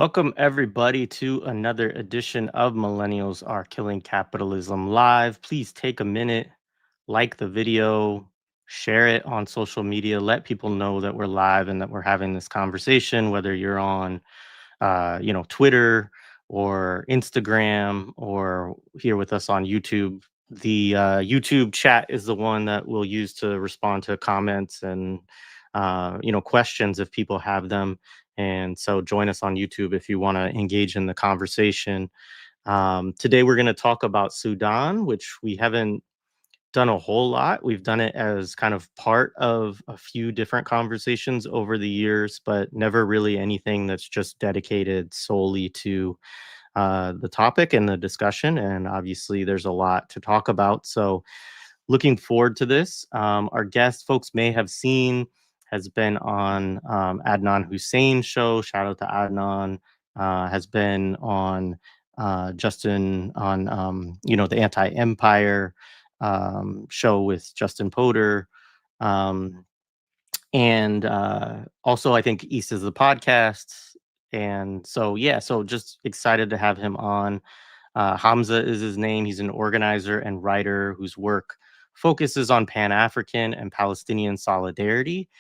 Welcome, everybody, to another edition of Millennials Are Killing Capitalism Live. Please take a minute, like the video, share it on social media, let people know that we're live and that we're having this conversation, whether you're on, Twitter or Instagram or here with us on YouTube. The YouTube chat is the one that we'll use to respond to comments and, questions if people have them. And so join us on YouTube if you want to engage in the conversation. Today, we're going to talk about Sudan, which we haven't done a whole lot. We've done it as kind of part of a few different conversations over the years, but never really anything that's just dedicated solely to the topic and the discussion. And obviously, there's a lot to talk about. So, looking forward to this. Our guest, folks may have seen, has been on Adnan Hussein's show. Shout out to Adnan. Has been on Justin on the Anti Empire show with Justin Potter. Um, and also, I think East is the podcast. And so, yeah, so just excited to have him on. Hamza is his name. He's an organizer and writer whose work focuses on Pan-African and Palestinian solidarity.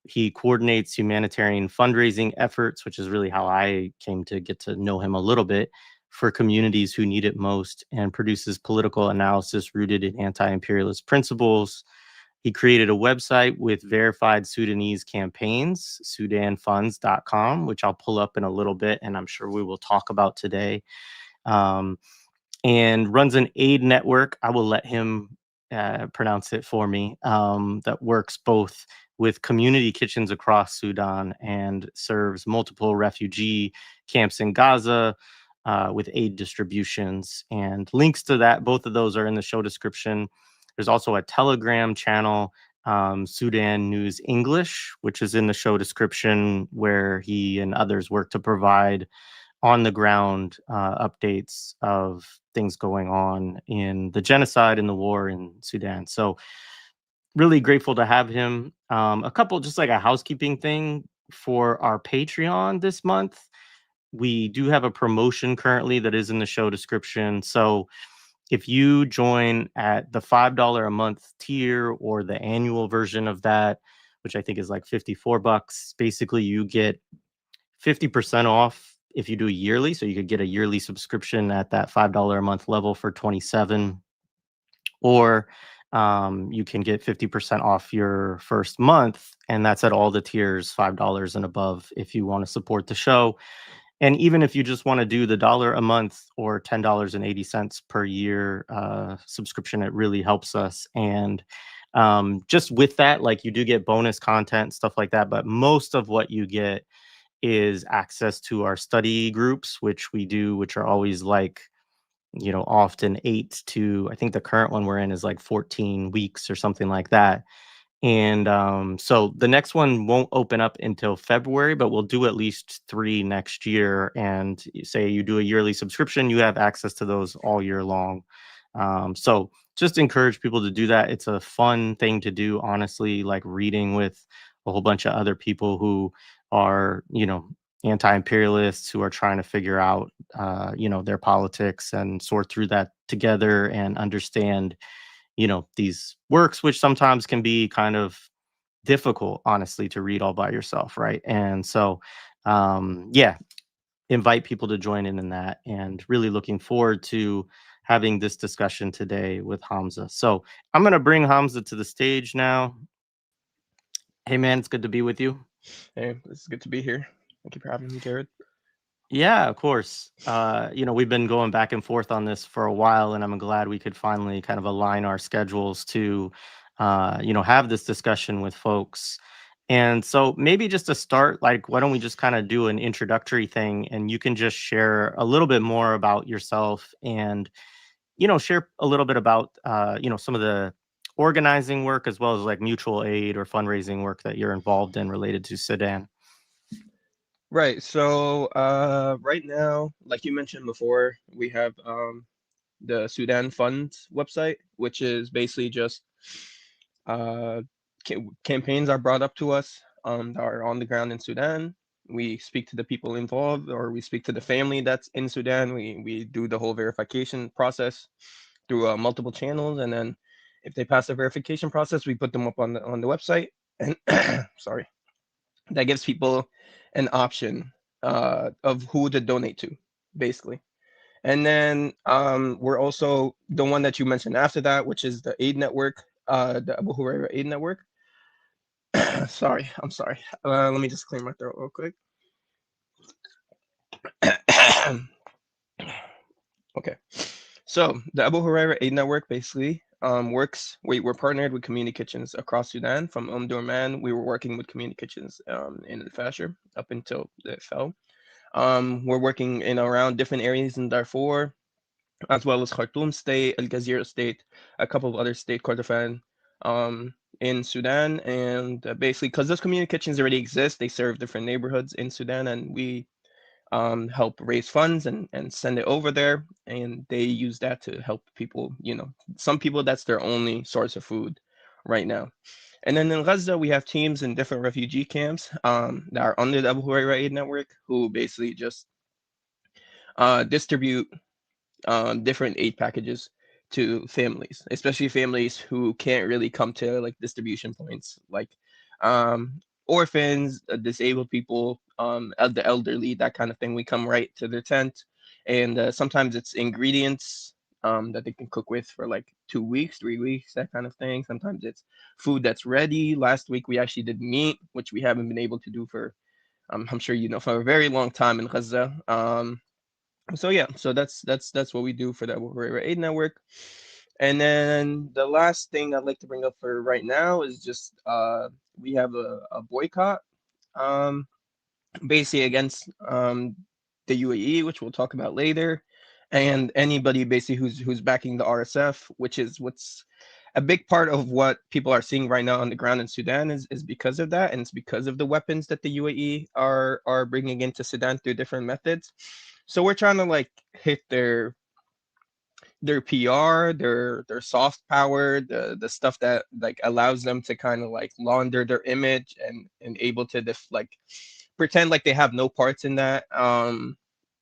He coordinates humanitarian fundraising efforts, which is really how I came to get to know him a little bit, for communities who need it most, and produces political analysis rooted in anti-imperialist principles. He created a website with verified Sudanese campaigns, sudanfunds.com, which I'll pull up in a little bit, and I'm sure we will talk about today. Um, and runs an aid network. I will let him pronounce it for me. That works both with community kitchens across Sudan and serves multiple refugee camps in Gaza with aid distributions. And links to that, both of those are in the show description. There's also a Telegram channel, Sudan News English, which is in the show description, where he and others work to provide on the ground updates of things going on in the genocide and the war in Sudan. So really grateful to have him. A couple, just like a housekeeping thing for our Patreon this month. We do have a promotion currently that is in the show description. So if you join at the $5 a month tier or the annual version of that, which I think is like $54, basically you get 50% off if you do a yearly. So you could get a yearly subscription at that $5 a month level for 27, or you can get 50% off your first month, and that's at all the tiers, $5 and above, if you want to support the show. And even if you just want to do the dollar a month or $10.80 per year subscription, it really helps us. And just with that, like, you do get bonus content, stuff like that, but most of what you get is access to our study groups, which we do, which are always like, often 8 to, I think the current one we're in is like 14 weeks or something like that. And so the next one won't open up until February, but we'll do at least 3 next year. And say you do a yearly subscription, you have access to those all year long. So just encourage people to do that. It's a fun thing to do, honestly, like reading with a whole bunch of other people who are, anti-imperialists, who are trying to figure out, their politics and sort through that together and understand, these works, which sometimes can be kind of difficult, honestly, to read all by yourself, right? And so, yeah, invite people to join in that, and really looking forward to having this discussion today with Hamza. So I'm going to bring Hamza to the stage now. Hey, man, it's good to be with you. Hey, it's good to be here. Thank you for having me, Jared. Yeah, of course. We've been going back and forth on this for a while, and I'm glad we could finally kind of align our schedules to, have this discussion with folks. And so maybe just to start, like, why don't we just kind of do an introductory thing, and you can just share a little bit more about yourself, and, share a little bit about, some of the organizing work as well as like mutual aid or fundraising work that you're involved in related to Sudan. Right. So, right now, like you mentioned before, we have the Sudan Funds website, which is basically just uh campaigns are brought up to us that are on the ground in Sudan, we speak to the people involved, or we speak to the family that's in Sudan. We do the whole verification process through multiple channels, and then if they pass the verification process, we put them up on the website, and sorry, that gives people an option of who to donate to, basically. And then we're also the one that you mentioned after that, which is the aid network, the Abu Huraira aid network. Sorry, I'm sorry. Let me just clear my throat real quick. Okay. So the Abu Huraira Aid Network basically works. We're partnered with community kitchens across Sudan. From Durman, we were working with community kitchens in Al Fasher up until it fell. We're working in around different areas in Darfur, as well as Khartoum State, Al Gazira State, a couple of other state Kordofan in Sudan. And basically, because those community kitchens already exist, they serve different neighborhoods in Sudan, and we help raise funds and send it over there, and they use that to help people. Some people, that's their only source of food right now. And then in Gaza, we have teams in different refugee camps that are under the Abu Huraira Aid Network, who basically just distribute different aid packages to families, especially families who can't really come to like distribution points, like um, orphans, disabled people, the elderly, that kind of thing. We come right to their tent, and sometimes it's ingredients that they can cook with for like 2 weeks, 3 weeks, that kind of thing. Sometimes it's food that's ready. Last week we actually did meat, which we haven't been able to do for, I'm sure you know, for a very long time in Gaza. So yeah, so that's what we do for the Abu Huraira Aid Network. And then the last thing I'd like to bring up for right now is just we have a boycott, um, basically against the UAE, which we'll talk about later, and anybody basically who's backing the RSF, which is what's a big part of what people are seeing right now on the ground in Sudan is because of that, and it's because of the weapons that the UAE are bringing into Sudan through different methods. So we're trying to like hit their PR, their soft power, the stuff that like allows them to kind of like launder their image and able to like pretend like they have no parts in that,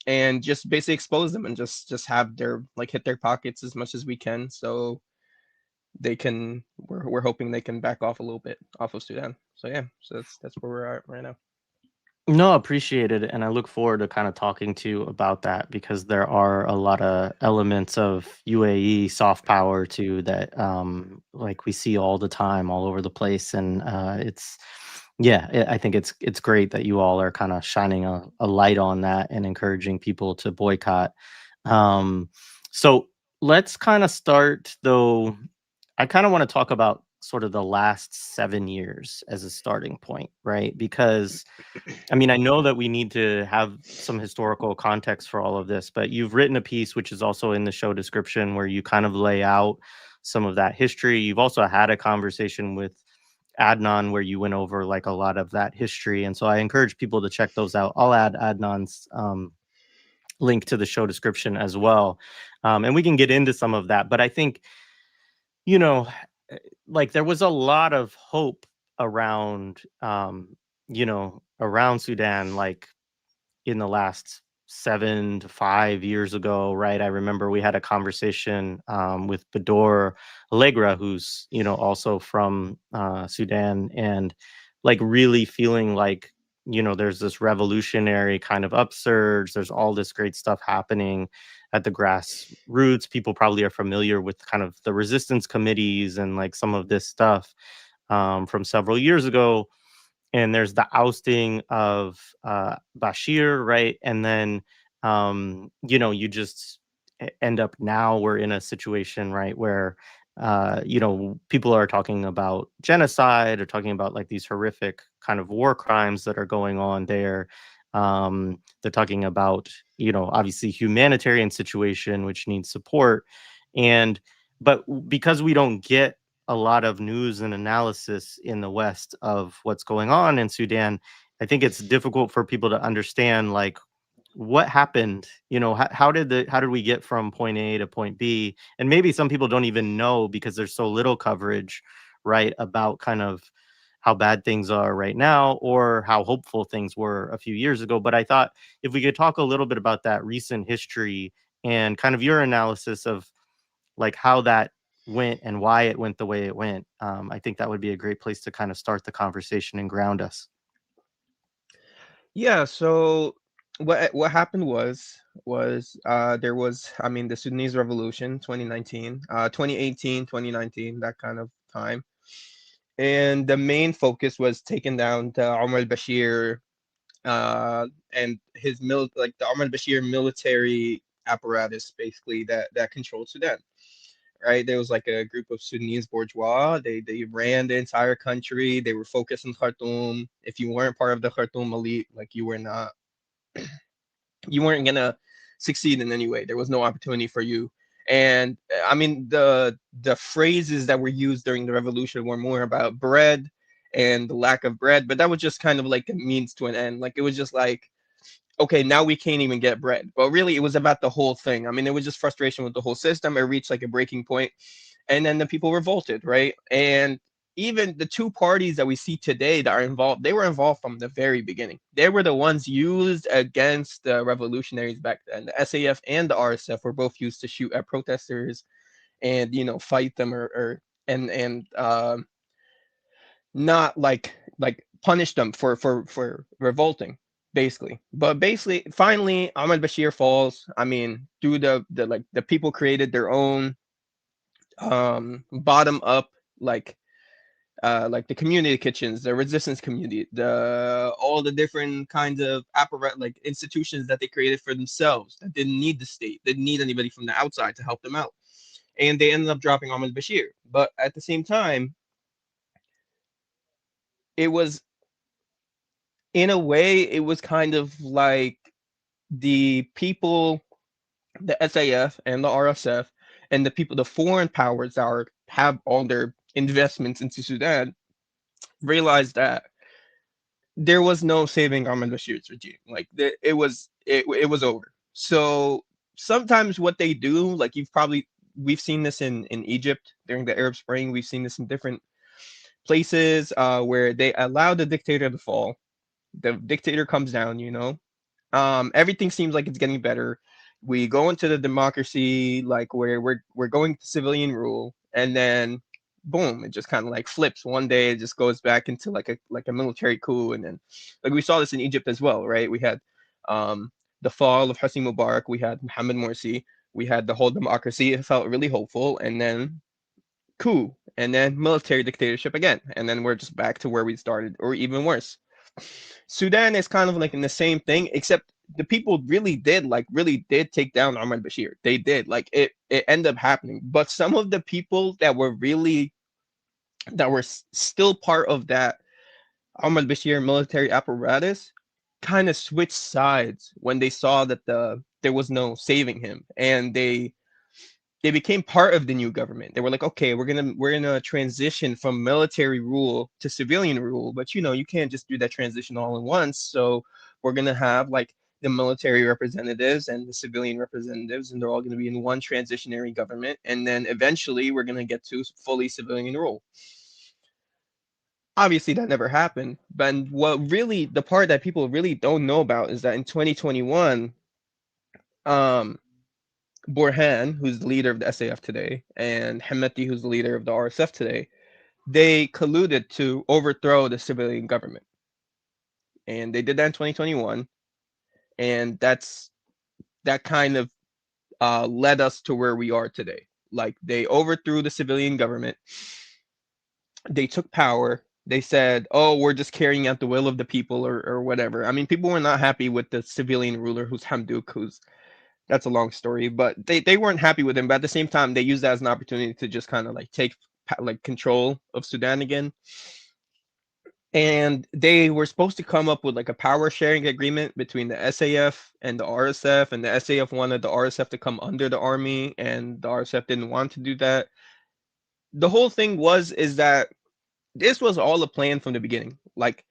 and just basically expose them and just have their like hit their pockets as much as we can, so they can we're hoping they can back off a little bit off of Sudan. So yeah, so that's where we're at right now. No, appreciate it. And I look forward to kind of talking to you about that because there are a lot of elements of UAE soft power too that like we see all the time all over the place. And I think it's great that you all are kind of shining a light on that and encouraging people to boycott. So let's kind of start though. I kind of want to talk about sort of the last 7 years as a starting point, right? Because I mean, I know that we need to have some historical context for all of this, but you've written a piece which is also in the show description where you kind of lay out some of that history. You've also had a conversation with Adnan where you went over like a lot of that history. And so I encourage people to check those out. I'll add Adnan's link to the show description as well. And we can get into some of that. But I think, you know, like there was a lot of hope around, around Sudan, like in the last 7 to 5 years ago, right? I remember we had a conversation with Bador Allegra, who's also from Sudan, and like really feeling like there's this revolutionary kind of upsurge. There's all this great stuff happening at the grassroots. People probably are familiar with kind of the resistance committees and like some of this stuff from several years ago, and there's the ousting of Bashir, right? And then you just end up now we're in a situation, right, where people are talking about genocide or talking about like these horrific kind of war crimes that are going on there. They're talking about obviously humanitarian situation which needs support, and but because we don't get a lot of news and analysis in the West of what's going on in Sudan, I think it's difficult for people to understand like what happened. How did we get from point A to point B? And maybe some people don't even know because there's so little coverage, right, about kind of how bad things are right now or how hopeful things were a few years ago. But I thought if we could talk a little bit about that recent history and kind of your analysis of like how that went and why it went the way it went, I think that would be a great place to kind of start the conversation and ground us. Yeah, so what happened was there was, I mean, the Sudanese Revolution 2019, 2018, 2019, that kind of time. And the main focus was taking down the Omar al-Bashir and his like the Omar al-Bashir military apparatus basically that controlled Sudan. Right? There was like a group of Sudanese bourgeois. They ran the entire country. They were focused in Khartoum. If you weren't part of the Khartoum elite, like you weren't gonna succeed in any way. There was no opportunity for you. And I mean the phrases that were used during the revolution were more about bread and the lack of bread, but that was just kind of like a means to an end. Like it was just like, okay, now we can't even get bread. But really, it was about the whole thing. I mean, it was just frustration with the whole system. It reached like a breaking point, and then the people revolted, right? And even the two parties that we see today that are involved, they were involved from the very beginning. They were the ones used against the revolutionaries back then. The SAF and the RSF were both used to shoot at protesters and fight them or and not like punish them for revolting basically. But basically finally Ahmed Bashir falls. I mean, through the like the people created their own bottom up like the community kitchens, the resistance community, the all the different kinds of apparat like institutions that they created for themselves that didn't need the state, didn't need anybody from the outside to help them out. And they ended up dropping Ahmed Bashir. But at the same time, it was in a way, it was kind of like the people, the SAF and the RSF, and the people, the foreign powers that have all their investments into Sudan, realized that there was no saving Ahmed Bashir's regime. Like it was over. So sometimes what they do, like we've seen this in Egypt during the Arab Spring. We've seen this in different places where they allow the dictator to fall. The dictator comes down, everything seems like it's getting better. We go into the democracy, like where we're going to civilian rule, and then boom, it just kind of like flips one day. It just goes back into like a military coup, and then like we saw this in Egypt as well, right? We had the fall of Hosni Mubarak, we had Mohammed Morsi, we had the whole democracy. It felt really hopeful, and then coup, and then military dictatorship again, and then we're just back to where we started, or even worse. Sudan is kind of like in the same thing, except the people really did take down Omar Bashir. They did. Like it ended up happening. But some of the people that were still part of that Omar Bashir military apparatus kind of switched sides when they saw that there was no saving him, and they became part of the new government. They were like, okay, we're gonna transition from military rule to civilian rule, but you can't just do that transition all at once. So we're gonna have like the military representatives and the civilian representatives, and they're all gonna be in one transitionary government, and then eventually we're gonna get to fully civilian rule. Obviously, that never happened. But what really the part that people really don't know about is that in 2021, um, Borhan, who's the leader of the SAF today, and Hemeti, who's the leader of the RSF today, they colluded to overthrow the civilian government. And they did that in 2021. And that kind of led us to where we are today. Like they overthrew the civilian government. They took power. They said, oh, we're just carrying out the will of the people or whatever. I mean, people were not happy with the civilian ruler who's Hamduk, who's that's a long story, but they weren't happy with him. But at the same time, they used that as an opportunity to just kind of like take like control of Sudan again. And they were supposed to come up with like a power sharing agreement between the SAF and the RSF, and the SAF wanted the RSF to come under the army, and the RSF didn't want to do that. The whole thing is that this was all a plan from the beginning. Like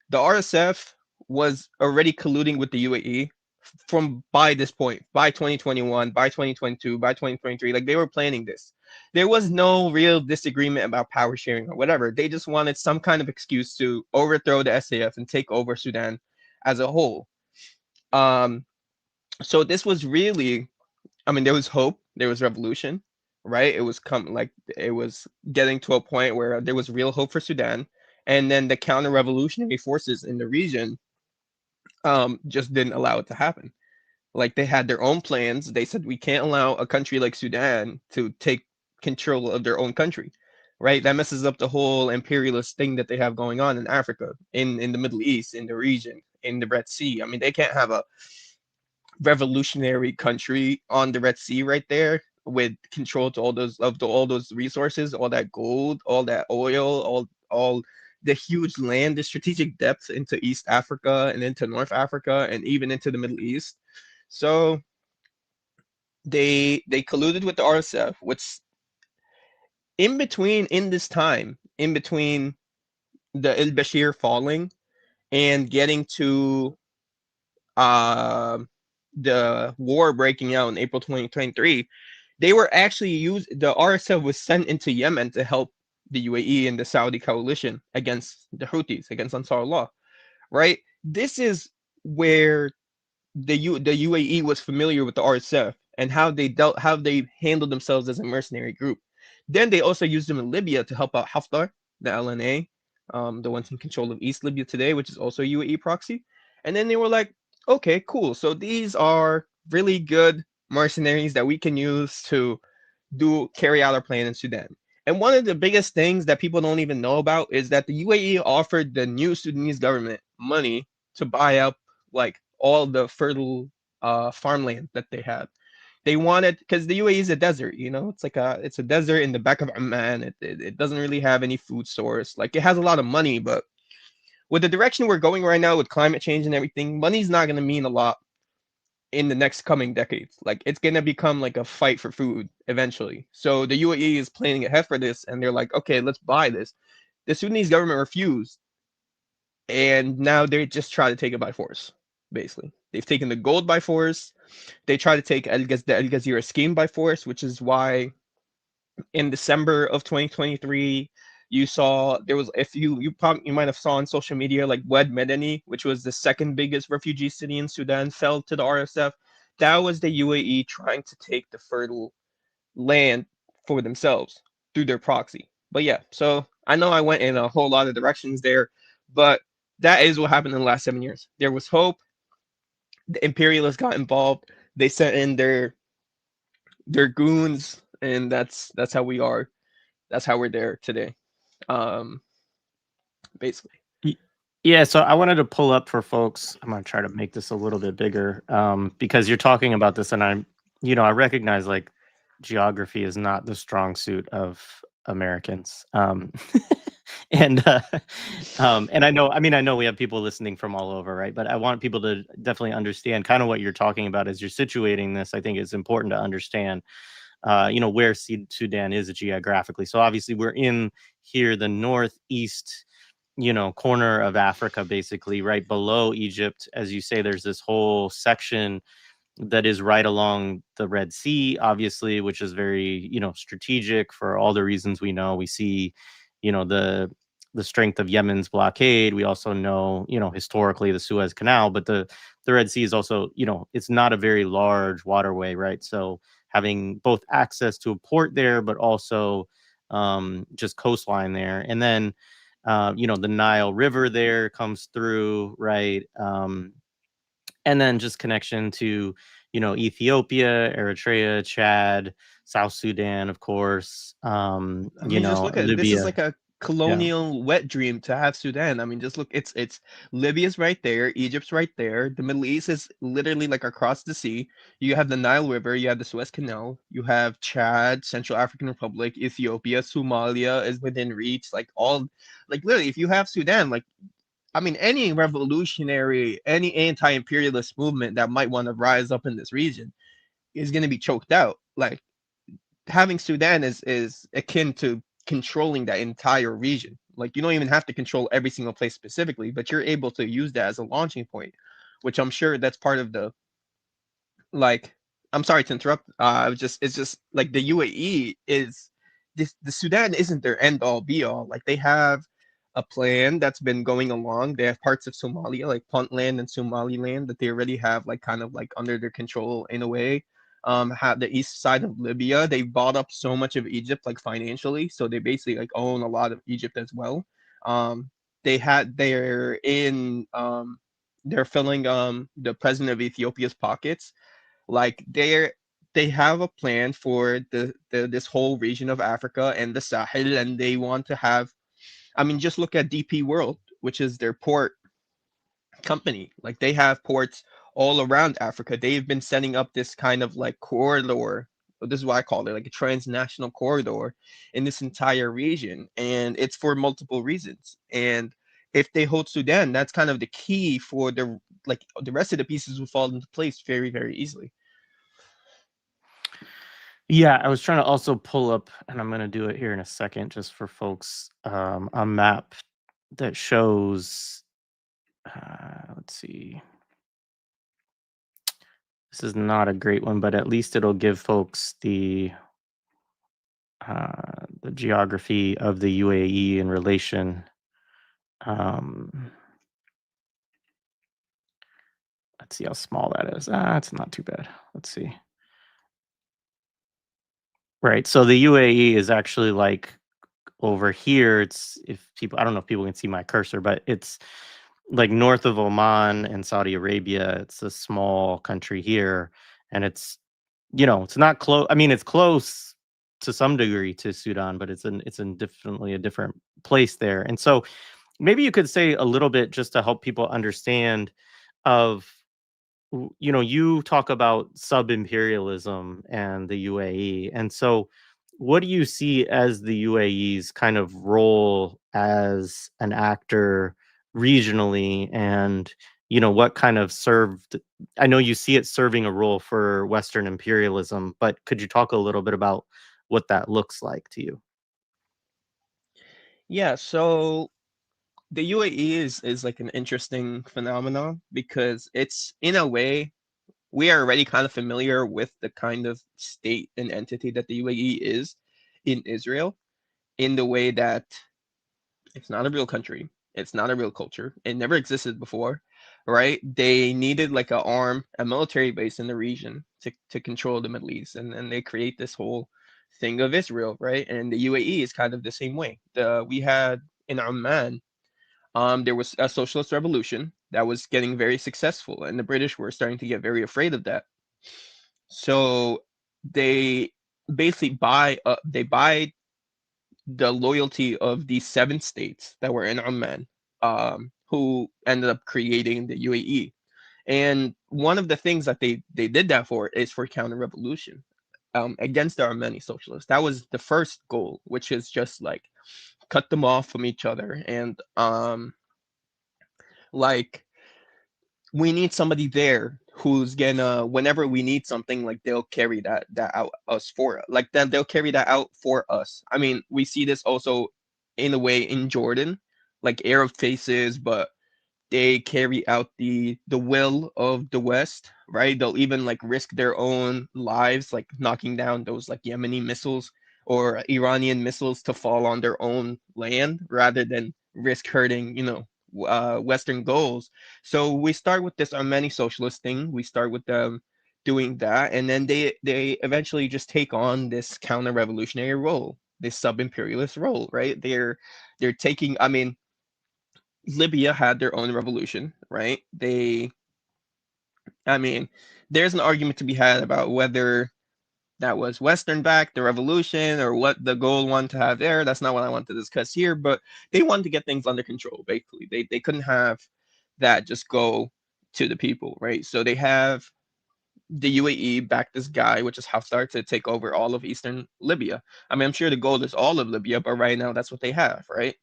the RSF was already colluding with the UAE. from by this point, by 2021, by 2022, by 2023. Like they were planning this. There was no real disagreement about power sharing or whatever. They just wanted some kind of excuse to overthrow the SAF and take over Sudan as a whole. Um, so this was really, I mean, there was hope, there was revolution, right? It was getting to a point where there was real hope for Sudan, and then the counter-revolutionary forces in the region just didn't allow it to happen. Like they had their own plans. They said we can't allow a country like Sudan to take control of their own country, right? That messes up the whole imperialist thing that they have going on in Africa, in the Middle East, in the region, in the Red Sea. I mean, they can't have a revolutionary country on the Red Sea right there with control to all those resources, all that gold, all that oil, all the huge land, the strategic depth into East Africa and into North Africa and even into the Middle East. So they colluded with the RSF, which in this time, in between the El Bashir falling and getting to uh, the war breaking out in April 2023, they were actually the RSF was sent into Yemen to help the UAE and the Saudi coalition against the Houthis, against Ansar Allah, right? This is where the UAE was familiar with the RSF and how they handled themselves as a mercenary group. Then they also used them in Libya to help out Haftar, the LNA, the ones in control of East Libya today, which is also UAE proxy. And then they were like, okay, cool. So these are really good mercenaries that we can use to carry out our plan in Sudan. And one of the biggest things that people don't even know about is that the UAE offered the new Sudanese government money to buy up like all the fertile farmland that they had. They wanted, because the UAE is a desert, you know, it's a desert in the back of Oman. It doesn't really have any food source. Like it has a lot of money, but with the direction we're going right now with climate change and everything, money's not going to mean a lot in the next coming decades. Like it's going to become like a fight for food eventually. So the UAE is planning ahead for this, and they're like, okay, let's buy this. The Sudanese government refused, and now they just try to take it by force. Basically, they've taken the gold by force. They try to take the Al Jazeera scheme by force, which is why in December of 2023, you saw there was, if you might have saw on social media, like Wed Medani, which was the second biggest refugee city in Sudan, fell to the RSF. That was the UAE trying to take the fertile land for themselves through their proxy. But yeah, so I know I went in a whole lot of directions there, but that is what happened in the last 7 years. There was hope. The imperialists got involved. They sent in their goons, and that's how we are. That's how we're there today. Um, basically. Y- Yeah, so I wanted to pull up for folks. I'm gonna try to make this a little bit bigger, because you're talking about this, and I recognize like geography is not the strong suit of Americans, and and I know we have people listening from all over, right? But I want people to definitely understand kind of what you're talking about as you're situating this. I think it's important to understand, where Sudan is geographically. So obviously we're in here, the northeast, corner of Africa, basically right below Egypt. As you say, there's this whole section that is right along the Red Sea, obviously, which is very, strategic for all the reasons we know. We see, the strength of Yemen's blockade. We also know, historically the Suez Canal, but the Red Sea is also, it's not a very large waterway, right? So having both access to a port there, but also just coastline there. And then, the Nile River there comes through, right? And then just connection to, Ethiopia, Eritrea, Chad, South Sudan, of course, I mean, just look at this is Libya. like a Yeah. colonial wet dream to have Sudan. I mean, just look, it's Libya's right there, Egypt's right there. The Middle East is literally like across the sea. You have the Nile River, you have the Suez Canal, you have Chad, Central African Republic, Ethiopia, Somalia is within reach. Like literally, if you have Sudan, like I mean, any revolutionary, any anti-imperialist movement that might want to rise up in this region is going to be choked out. Like having Sudan is akin to controlling that entire region. Like you don't even have to control every single place specifically, but you're able to use that as a launching point, which I'm sure that's part of like, I'm sorry to interrupt. It's just like the UAE is this. The Sudan isn't their end all be all. Like they have a plan that's been going along. They have parts of Somalia, like Puntland and Somaliland, that they already have like kind of like under their control in a way. Have the east side of Libya. They bought up so much of Egypt, like financially, so they basically like own a lot of Egypt as well. Um, they're filling the president of Ethiopia's pockets. Like they have a plan for the this whole region of Africa and the Sahel, and they want to have. I mean, just look at DP World, which is their port company. Like they have ports all around Africa. They've been setting up this kind of like corridor. This is why I call it like a transnational corridor in this entire region, and it's for multiple reasons. And if they hold Sudan, that's kind of the key for the rest of the pieces will fall into place very, very easily. Yeah, I was trying to also pull up, and I'm going to do it here in a second, just for folks, a map that shows. Let's see. This is not a great one, but at least it'll give folks the geography of the UAE in relation. Let's see how small that is. It's not too bad. Let's see. Right. So the UAE is actually like over here. It's if people, I don't know if people can see my cursor, but it's like north of Oman and Saudi Arabia. It's a small country here, and it's it's not close. I mean, it's close to some degree to Sudan, but it's in definitely a different place there. And so maybe you could say a little bit just to help people understand of you talk about sub-imperialism and the UAE. And so what do you see as the UAE's kind of role as an actor regionally, and what kind of served I know you see it serving a role for Western imperialism, but could you talk a little bit about what that looks like to you? Yeah, so the UAE is like an interesting phenomenon because it's in a way we are already kind of familiar with the kind of state and entity that the UAE is in Israel, in the way that it's not a real country, it's not a real culture, it never existed before, right? They needed like a military base in the region to control the Middle East, and they create this whole thing of Israel, right? And the UAE is kind of the same way. We had in Oman, there was a socialist revolution that was getting very successful, and the British were starting to get very afraid of that. So they basically buy the loyalty of these 7 states that were in Oman, who ended up creating the UAE. And one of the things that they did that for is for counter revolution, against the Armeni socialists. That was the first goal, which is just like cut them off from each other, and like we need somebody there who's gonna, whenever we need something, like they'll carry that out us for like then they'll carry that out for us. I mean, we see this also in a way in Jordan, like Arab faces, but they carry out the will of the West, right? They'll even like risk their own lives, like knocking down those like Yemeni missiles or Iranian missiles to fall on their own land rather than risk hurting, Western goals. So we start with this Armeni socialist thing. We start with them doing that, and then they eventually just take on this counter-revolutionary role, this sub-imperialist role, right? They're taking. I mean, Libya had their own revolution, right? I mean, there's an argument to be had about whether that was Western backed, the revolution, or what the goal wanted to have there. That's not what I want to discuss here, but they wanted to get things under control, basically. They couldn't have that just go to the people, right? So they have the UAE back this guy, which is Haftar, to take over all of eastern Libya. I mean, I'm sure the goal is all of Libya, but right now that's what they have, right?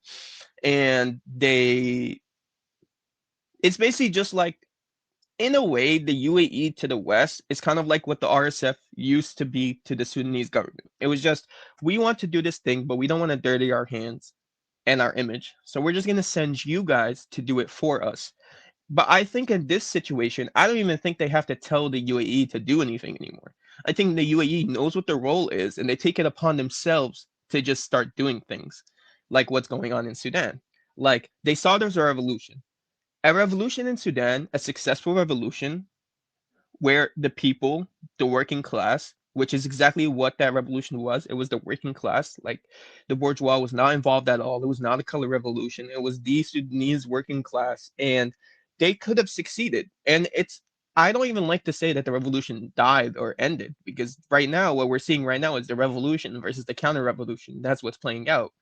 And it's basically just like, in a way, the UAE to the west is kind of like what the RSF used to be to the Sudanese government. It was just, we want to do this thing, but we don't want to dirty our hands and our image. So we're just going to send you guys to do it for us. But I think in this situation, I don't even think they have to tell the UAE to do anything anymore. I think the UAE knows what their role is, and they take it upon themselves to just start doing things, like what's going on in Sudan. Like they saw there's a revolution in Sudan, a successful revolution where the people, the working class, which is exactly what that revolution was. It was the working class. Like the bourgeois was not involved at all. It was not a color revolution. It was the Sudanese working class, and they could have succeeded. And I don't even like to say that the revolution died or ended because right now, what we're seeing right now is the revolution versus the counter revolution. That's what's playing out.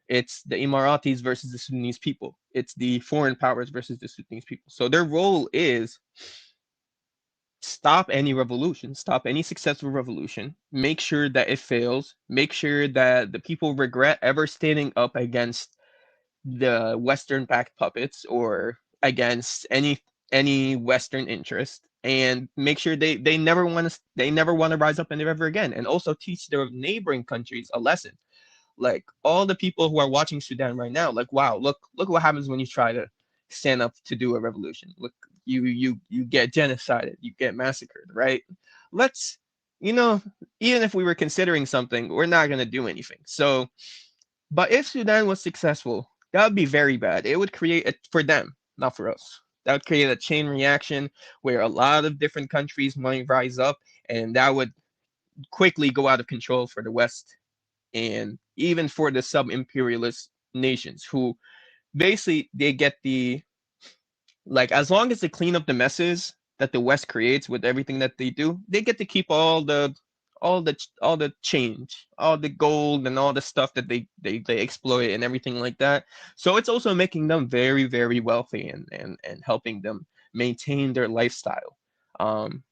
It's the Emiratis versus the Sudanese people. It's the foreign powers versus the Sudanese people. So their role is stop any revolution, stop any successful revolution, make sure that it fails, make sure that the people regret ever standing up against the Western backed puppets or against any Western interest, and make sure they never want to rise up and ever again, and also teach their neighboring countries a lesson. Like all the people who are watching Sudan right now, like wow, look what happens when you try to stand up to do a revolution. Look, you get genocided, you get massacred, right? Let's you know, even if we were considering something, we're not gonna do anything. So, but if Sudan was successful, that would be very bad. It would create a, for them, not for us. That would create a chain reaction where a lot of different countries might rise up, and that would quickly go out of control for the West and even for the sub-imperialist nations who basically they get the like as long as they clean up the messes that the West creates with everything that they do, they get to keep all the change, all the gold and all the stuff that they exploit and everything like that. So it's also making them very, very wealthy and helping them maintain their lifestyle. Um,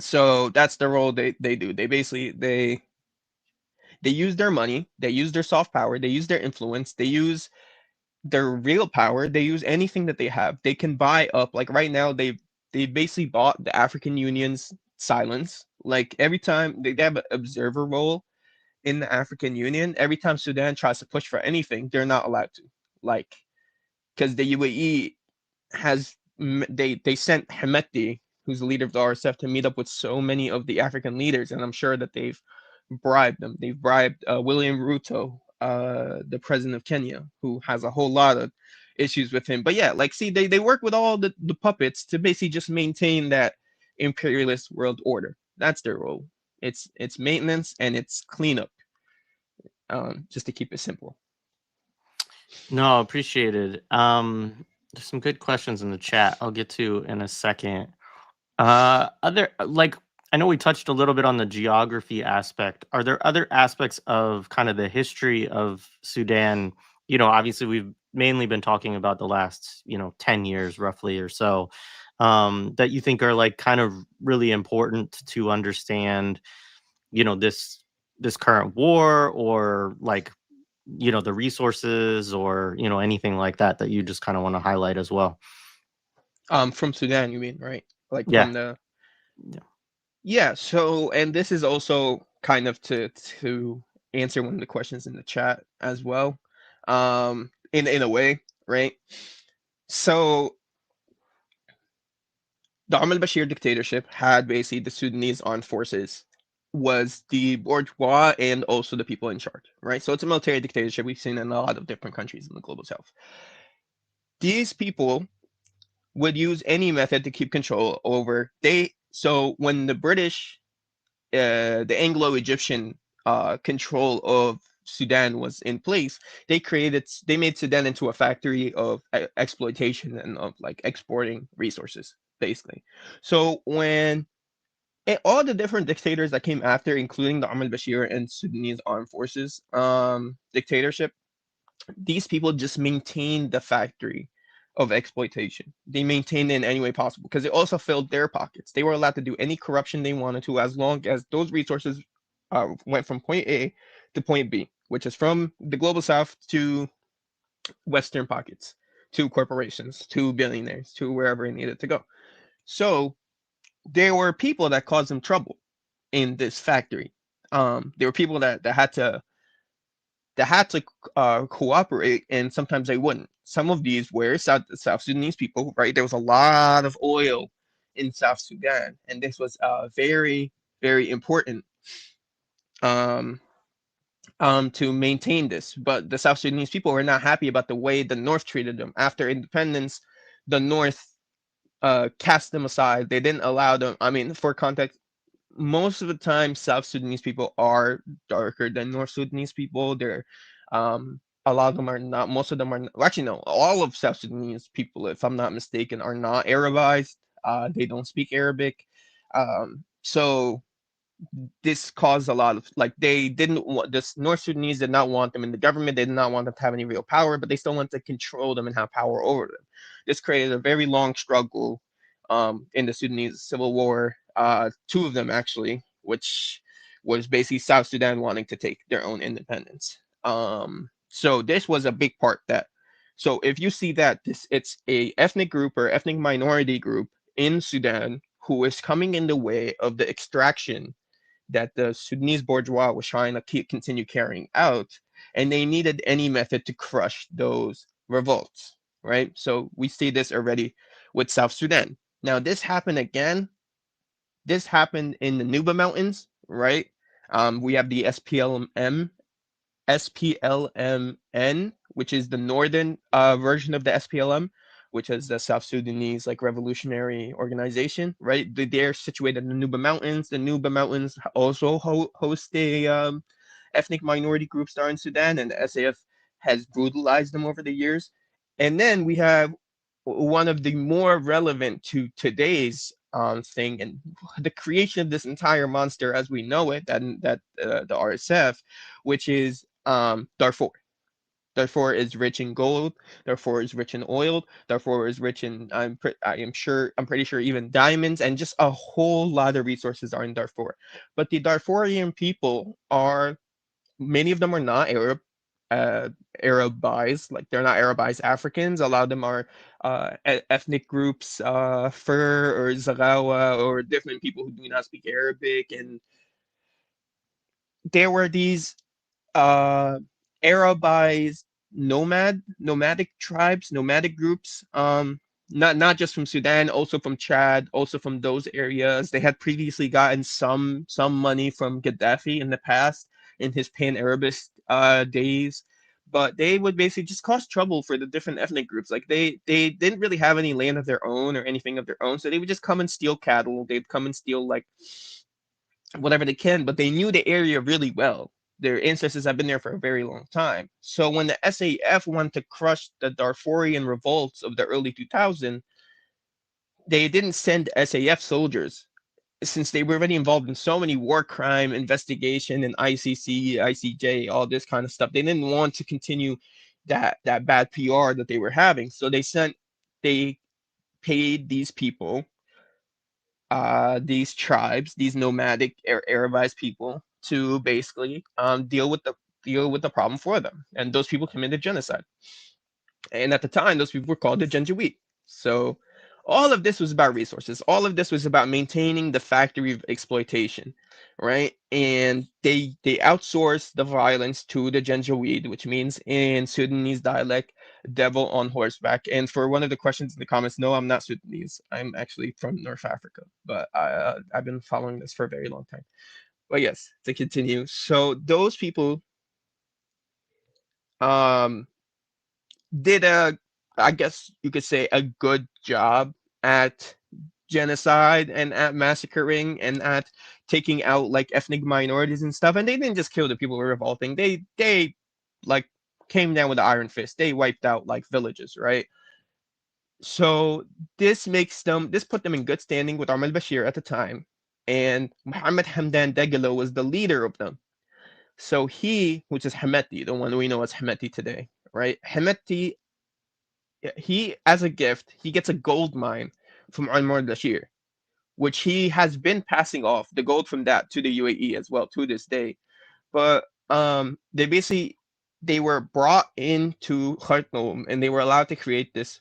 so that's the role they do. They basically they use their money, they use their soft power, they use their influence, they use their real power, they use anything that they have. They can buy up. Like right now, they basically bought the African Union's silence. Like every time they have an observer role in the African Union, every time Sudan tries to push for anything, they're not allowed to. Like because the UAE has they sent Hemeti, who's the leader of the RSF, to meet up with so many of the African leaders, and I'm sure that they've bribed them. They've bribed William Ruto, the president of Kenya, who has a whole lot of issues with him. But yeah, like see, they work with all the puppets to basically just maintain that imperialist world order. That's their role. It's maintenance and it's cleanup. Just to keep it simple. No, appreciated. There's some good questions in the chat I'll get to in a second. Other like I know we touched a little bit on the geography aspect. Are there other aspects of kind of the history of Sudan? You know, obviously we've mainly been talking about the last, 10 years roughly or so, that you think are like kind of really important to understand, this current war or like, the resources or, anything like that that you just kind of want to highlight as well. From Sudan, you mean, right? Like Yeah. from the Yeah. yeah. So, and this is also kind of to answer one of the questions in the chat as well. In a way, right? So the Ahmed Bashir dictatorship had basically the Sudanese armed forces was the bourgeois and also the people in charge, right? So it's a military dictatorship we've seen in a lot of different countries in the global south. These people would use any method to keep control over they so when the British the Anglo-Egyptian control of Sudan was in place, they made Sudan into a factory of exploitation and of like exporting resources, basically. So when all the different dictators that came after, including the Ahmed Bashir and Sudanese armed forces dictatorship, these people just maintained the factory of exploitation. They maintained it in any way possible because it also filled their pockets. They were allowed to do any corruption they wanted to as long as those resources went from point A to point B, which is from the global south to Western pockets, to corporations, to billionaires, to wherever it needed to go. So there were people that caused them trouble in this factory. There were people that had to cooperate, and sometimes they wouldn't. some of these were South Sudanese people, right? There was a lot of oil in South Sudan, and this was very, very important um, to maintain this. But the South Sudanese people were not happy about the way the North treated them. After independence, the North cast them aside. They didn't allow them. I mean, for context, most of the time South Sudanese people are darker than North Sudanese people. They're a lot of them are not. Most of them are well, actually no. All of South Sudanese people, if I'm not mistaken, are not Arabized. They don't speak Arabic. So this caused a lot of like they didn't want this North Sudanese did not want them in the government. They did not want them to have any real power, but they still wanted to control them and have power over them. This created a very long struggle in the Sudanese civil war. Two of them actually, which was basically South Sudan wanting to take their own independence. So this was a big part that. So if you see that this it's a ethnic group or ethnic minority group in Sudan who is coming in the way of the extraction that the Sudanese bourgeois was trying to continue carrying out, and they needed any method to crush those revolts, right? So we see this already with South Sudan. Now, this happened again. This happened in the Nuba Mountains, right? We have the SPLMN, which is the northern version of the SPLM, which is the South Sudanese like revolutionary organization, right? They're situated in the Nuba Mountains. The Nuba Mountains also host the ethnic minority groups there in Sudan, and the SAF has brutalized them over the years. And then we have one of the more relevant to today's thing and the creation of this entire monster as we know it, that the RSF, which is Darfur. Darfur is rich in gold. Darfur is rich in oil. Darfur is rich in I'm pretty sure even diamonds, and just a whole lot of resources are in Darfur. But the Darfurian people are many of them are not uh, Arabized, like they're not Arabized Africans. A lot of them are ethnic groups, Fur or Zagawa or different people who do not speak Arabic, and there were these uh, Arabized nomadic tribes, nomadic groups. Not just from Sudan, also from Chad, also from those areas. They had previously gotten some money from Gaddafi in the past in his pan-Arabist days, but they would basically just cause trouble for the different ethnic groups. Like they didn't really have any land of their own or anything of their own, so they would just come and steal cattle. They'd come and steal like whatever they can, but they knew the area really well. Their ancestors have been there for a very long time. So when the SAF wanted to crush the Darfurian revolts of the early 2000s, they didn't send SAF soldiers since they were already involved in so many war crime investigation and ICC, ICJ, all this kind of stuff. They didn't want to continue that bad PR that they were having. So they paid these people these tribes, these nomadic Arabized people, to basically deal with the problem for them. And those people committed genocide. And at the time, those people were called the Janjaweed. So all of this was about resources. All of this was about maintaining the factory of exploitation, right? And they outsourced the violence to the Janjaweed, which means in Sudanese dialect, devil on horseback. And for one of the questions in the comments, no, I'm not Sudanese. I'm actually from North Africa, but I've been following this for a very long time. But yes, to continue. So those people um did I guess you could say a good job at genocide and at massacring and at taking out like ethnic minorities and stuff. And they didn't just kill the people who were revolting. They like came down with the iron fist. They wiped out like villages, right? So this put them in good standing with Ahmed Bashir at the time. And Muhammad Hamdan Dagalo was the leader of them. So he, which is Hemeti, the one we know as Hemeti today, right? Hemeti, he as a gift, he gets a gold mine from Anwar Bashir, which he has been passing off the gold from that to the UAE as well to this day. But they were brought into Khartoum and they were allowed to create this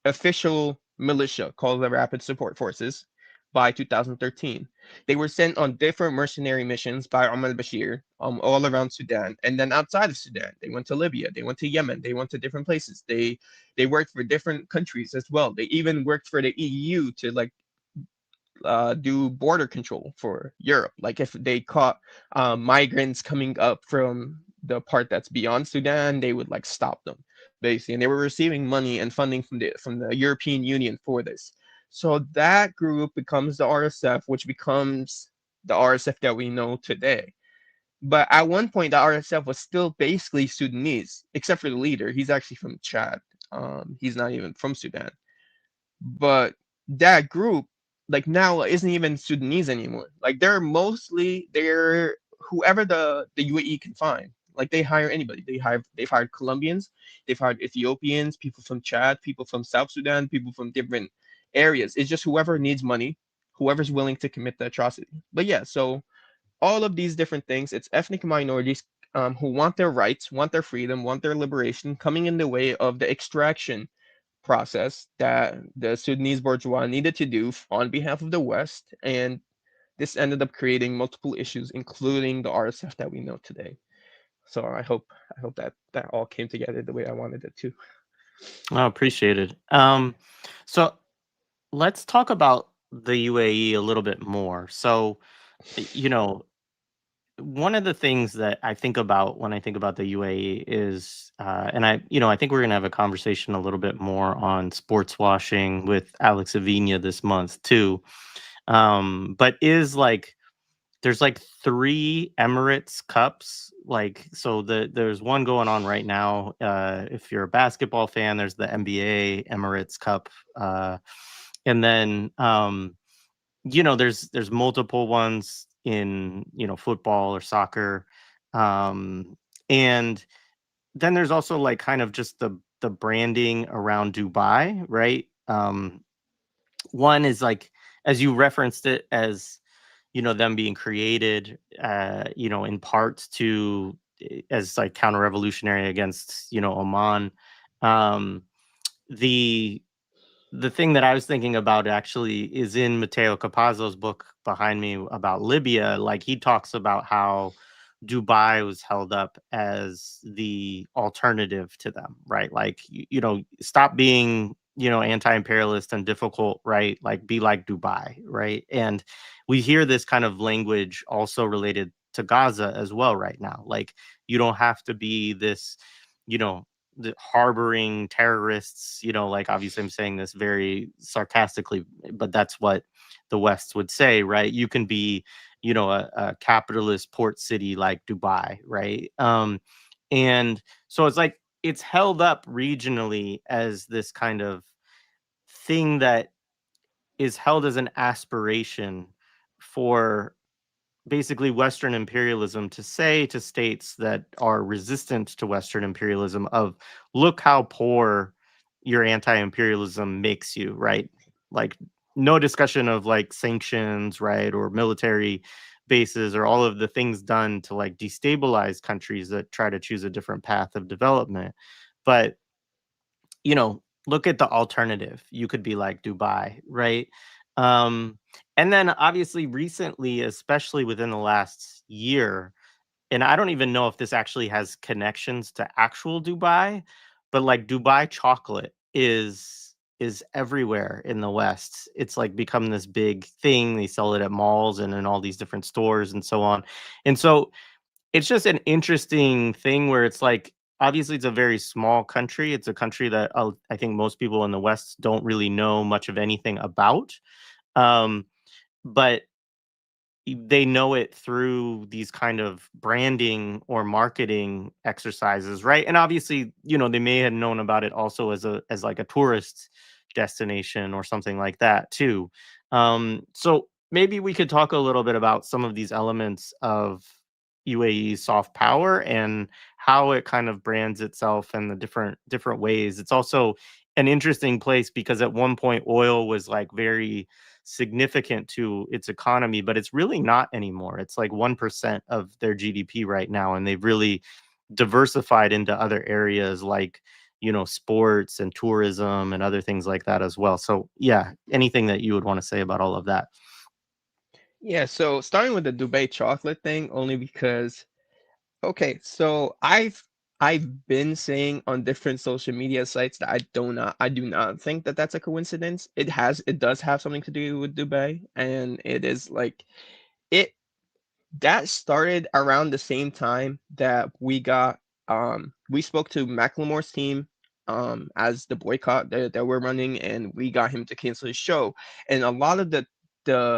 official militia called the Rapid Support Forces, by 2013. They were sent on different mercenary missions by Omar al-Bashir all around Sudan. And then outside of Sudan, they went to Libya, they went to Yemen, they went to different places. They worked for different countries as well. They even worked for the EU to like do border control for Europe. Like if they caught migrants coming up from the part that's beyond Sudan, they would like stop them basically, and they were receiving money and funding from the European Union for this. So that group becomes the RSF, which becomes the RSF that we know today. But at one point, the RSF was still basically Sudanese, except for the leader. He's actually from Chad. He's not even from Sudan. But that group, like now, isn't even Sudanese anymore. Like they're whoever the UAE can find. Like they hire anybody. They've hired Colombians, they've hired Ethiopians, people from Chad, people from South Sudan, people from different areas. It's just whoever needs money, whoever's willing to commit the atrocity. But yeah, so all of these different things, it's ethnic minorities who want their rights, want their freedom, want their liberation, coming in the way of the extraction process that the Sudanese bourgeois needed to do on behalf of the West, and this ended up creating multiple issues, including the RSF that we know today. So I hope that that all came together the way I wanted it to. I appreciate it. So let's talk about the UAE a little bit more. So, you know, one of the things that I think about when I think about the UAE is, and I think we're going to have a conversation a little bit more on sports washing with Alex Avina this month too. But is like, there's like 3 Emirates Cups. Like, so there's one going on right now. If you're a basketball fan, there's the NBA Emirates Cup. And then, there's multiple ones in, football or soccer. And then there's also like kind of just the branding around Dubai, right? One is like, as you referenced it, as them being created, in parts to as like counter-revolutionary against, Oman. Um, the the thing that I was thinking about actually is in Matteo Capazzo's book behind me about Libya. Like he talks about how Dubai was held up as the alternative to them, right? Like, stop being, anti-imperialist and difficult, right? Like be like Dubai, right? And we hear this kind of language also related to Gaza as well right now. Like you don't have to be this, you know, harboring terrorists, like obviously I'm saying this very sarcastically, but that's what the West would say, right? You can be, a capitalist port city like Dubai, right? And so it's like it's held up regionally as this kind of thing that is held as an aspiration for basically Western imperialism to say to states that are resistant to Western imperialism of, look how poor your anti-imperialism makes you, right? Like no discussion of like sanctions, right? Or military bases or all of the things done to like destabilize countries that try to choose a different path of development. But, look at the alternative. You could be like Dubai, right? Um, and then obviously recently, especially within the last year, and I don't even know if this actually has connections to actual Dubai, but like Dubai chocolate is everywhere in the West. It's like become this big thing. They sell it at malls and in all these different stores and so on. And so it's just an interesting thing where it's like, obviously it's a very small country. It's a country that I think most people in the West don't really know much of anything about. Um, but they know it through these kind of branding or marketing exercises, right? And obviously, they may have known about it also as like a tourist destination or something like that too. So maybe we could talk a little bit about some of these elements of UAE's soft power and how it kind of brands itself in the different ways. It's also an interesting place because at one point oil was like very significant to its economy, but it's really not anymore. It's like 1% of their GDP right now, and they've really diversified into other areas like, sports and tourism and other things like that as well. So yeah, anything that you would want to say about all of that? Yeah, so starting with the Dubai chocolate thing, only because okay, so I've been saying on different social media sites that I do not think that that's a coincidence. It does have something to do with Dubai, and it is like it that started around the same time that we spoke to Macklemore's team as the boycott that we're running, and we got him to cancel his show. And a lot of the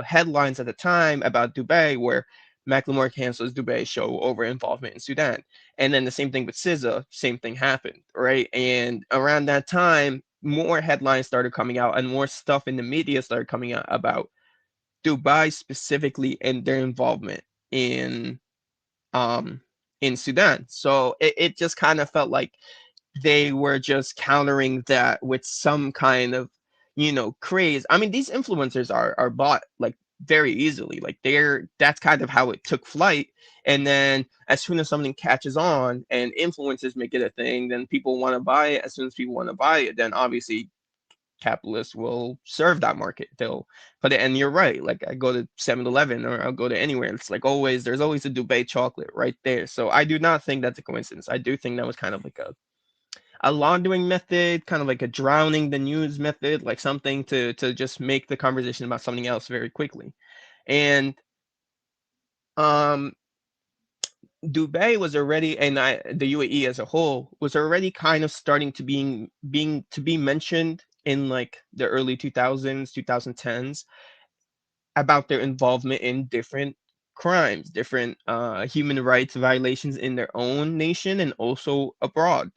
headlines at the time about Dubai were Macklemore cancels Dubai show over involvement in Sudan. And then the same thing with SZA, same thing happened, right? And around that time, more headlines started coming out and more stuff in the media started coming out about Dubai specifically and their involvement in um in Sudan. So it just kind of felt like they were just countering that with some kind of, craze. I mean, these influencers are bought like very easily. Like that's kind of how it took flight. And then as soon as something catches on and influencers make it a thing, then people want to buy it. As soon as people want to buy it, then obviously capitalists will serve that market. They'll put it, and you're right. Like I go to 7-Eleven or I'll go to anywhere. It's like always, there's always a Dubai chocolate right there. So I do not think that's a coincidence. I do think that was kind of like a laundering method, kind of like a drowning the news method, like something to just make the conversation about something else very quickly. And um Dubai was already, and the UAE as a whole was already kind of starting to be mentioned in like the early 2000s, 2010s about their involvement in different crimes, different human rights violations in their own nation and also abroad.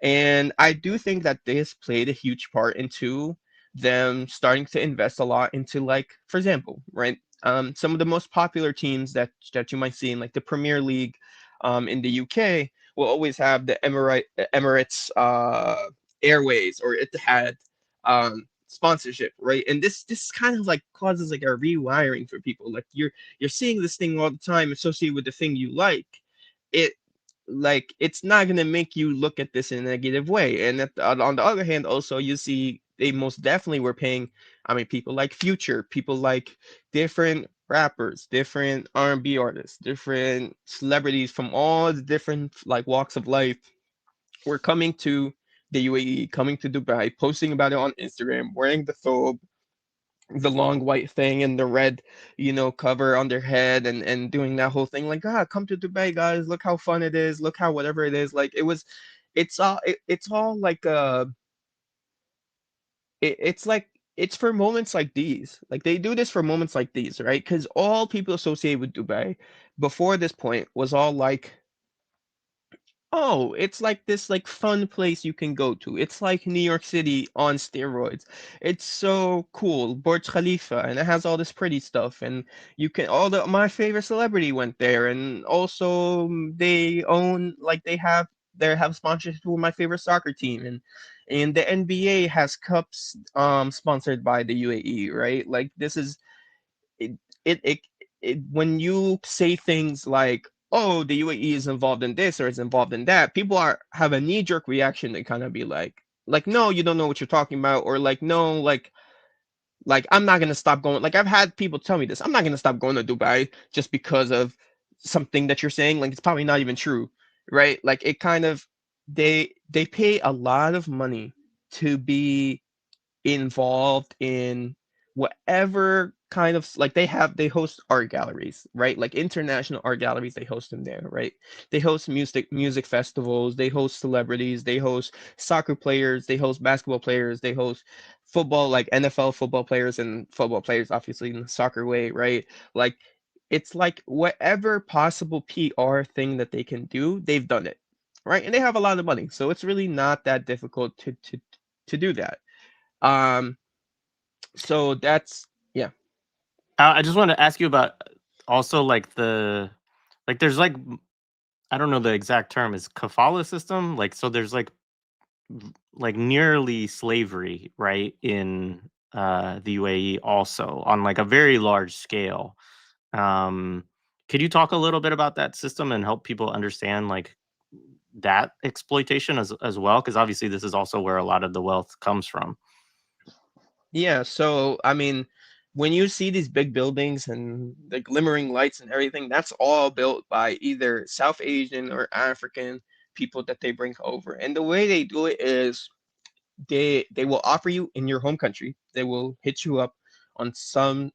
And I do think that this played a huge part into them starting to invest a lot into, like, for example, right? Some of the most popular teams that you might see in like the Premier League in the UK will always have the Emirates Airways or Etihad sponsorship, right? And this kind of like causes like a rewiring for people. Like you're seeing this thing all the time associated with the thing you like. It like it's not gonna make you look at this in a negative way. And on the other hand, also you see they most definitely were paying. I mean, people like Future, people like different rappers, different R&B artists, different celebrities from all the different like walks of life were coming to the UAE, coming to Dubai, posting about it on Instagram, wearing the thobe, the long white thing and the red, cover on their head, and doing that whole thing like, come to Dubai, guys, look how fun it is, look how whatever it is. Like it's all like it's like it's for moments like these. Like they do this for moments like these, right? Because all people associated with Dubai before this point was all like, oh, it's like this like fun place you can go to. It's like New York City on steroids. It's so cool. Burj Khalifa, and it has all this pretty stuff, and you can all the my favorite celebrity went there, and also they own like they have sponsorship with my favorite soccer team, and the NBA has cups sponsored by the UAE, right? Like this is it, it, it, when you say things like, "Oh, the UAE is involved in this or is involved in that," people are have a knee jerk reaction to kind of be like, "No, you don't know what you're talking about," or like, "No, like I'm not gonna stop going." Like I've had people tell me this, "I'm not gonna stop going to Dubai just because of something that you're saying." Like it's probably not even true, right? Like it kind of they pay a lot of money to be involved in whatever kind of like they host art galleries, right? Like international art galleries, they host them there, right? They host music festivals, they host celebrities, they host soccer players, they host basketball players, they host football, like NFL football players and football players obviously in the soccer way, right? Like it's like whatever possible PR thing that they can do, they've done it, right? And they have a lot of money, so it's really not that difficult to do that. um, so that's yeah. I just wanted to ask you about also like there's like I don't know the exact term is kafala system, like so there's like nearly slavery, right, in the UAE also on like a very large scale. Um, could you talk a little bit about that system and help people understand like that exploitation as well? Because obviously this is also where a lot of the wealth comes from. Yeah, so I mean, when you see these big buildings and the glimmering lights and everything, that's all built by either South Asian or African people that they bring over. And the way they do it is they will offer you in your home country. They will hit you up on some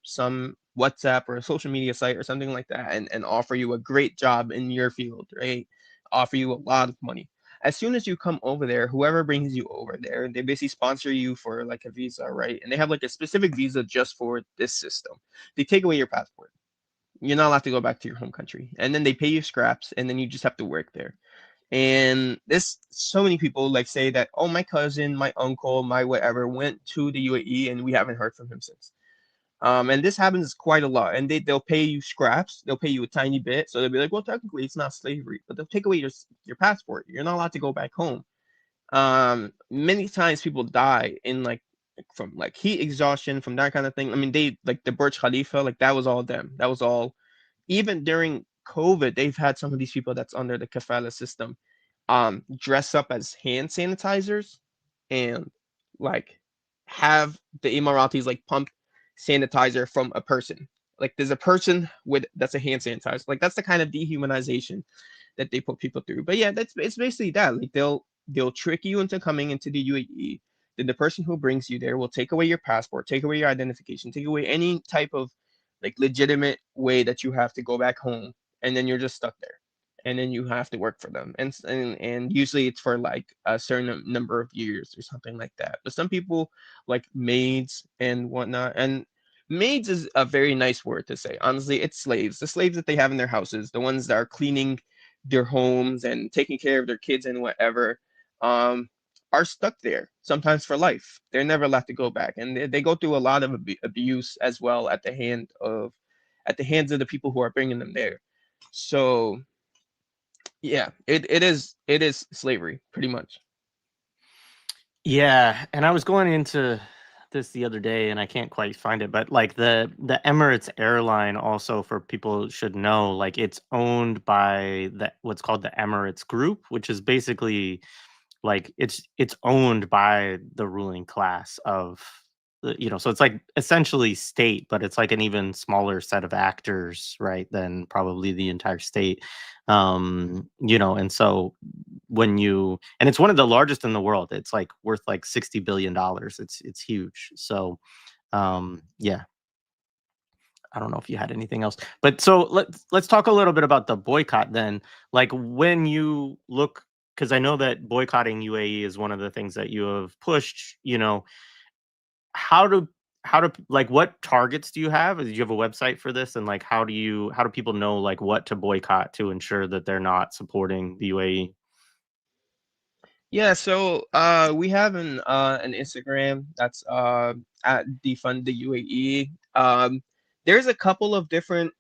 WhatsApp or a social media site or something like that, and offer you a great job in your field, right? Offer you a lot of money. As soon as you come over there, whoever brings you over there, they basically sponsor you for like a visa, right? And they have like a specific visa just for this system. They take away your passport. You're not allowed to go back to your home country. And then they pay you scraps, and then you just have to work there. And this, so many people like say that, oh, my cousin, my uncle, my whatever went to the UAE and we haven't heard from him since. And this happens quite a lot. And they'll pay you scraps. They'll pay you a tiny bit. So they'll be like, well, technically it's not slavery, but they'll take away your passport. You're not allowed to go back home. Many times people die in like from like heat exhaustion, from that kind of thing. I mean, they like the Burj Khalifa, like that was all them. That was all. Even during COVID, they've had some of these people that's under the kafala system dress up as hand sanitizers and like have the Emiratis like pump sanitizer from a person. Like there's a person with that's a hand sanitizer. Like that's the kind of dehumanization that they put people through. But yeah, that's it's basically that. Like they'll trick you into coming into the UAE. Then the person who brings you there will take away your passport, take away your identification, take away any type of like legitimate way that you have to go back home, and then you're just stuck there. And then you have to work for them, and usually it's for like a certain number of years or something like that. But some people like maids and whatnot, and maids is a very nice word to say. Honestly, it's slaves, the slaves that they have in their houses, the ones that are cleaning their homes and taking care of their kids and whatever, um, are stuck there sometimes for life. They're never allowed to go back, and they go through a lot of abuse as well at the hands of the people who are bringing them there. So yeah, it is slavery pretty much. Yeah, and I was going into this the other day and I can't quite find it, but like the Emirates airline also for people should know, like it's owned by the what's called the Emirates Group, which is basically like it's owned by the ruling class of so it's like essentially state, but it's like an even smaller set of actors, right, than probably the entire state. And so and it's one of the largest in the world. It's like worth like $60 billion. It's huge. So yeah, I don't know if you had anything else, but so let's talk a little bit about the boycott then. Like when you look, because I know that boycotting UAE is one of the things that you have pushed. How do like what targets do you have? Do you have a website for this? And like how do people know like what to boycott to ensure that they're not supporting the UAE? Yeah, so we have an Instagram that's at defund the UAE. There's a couple of different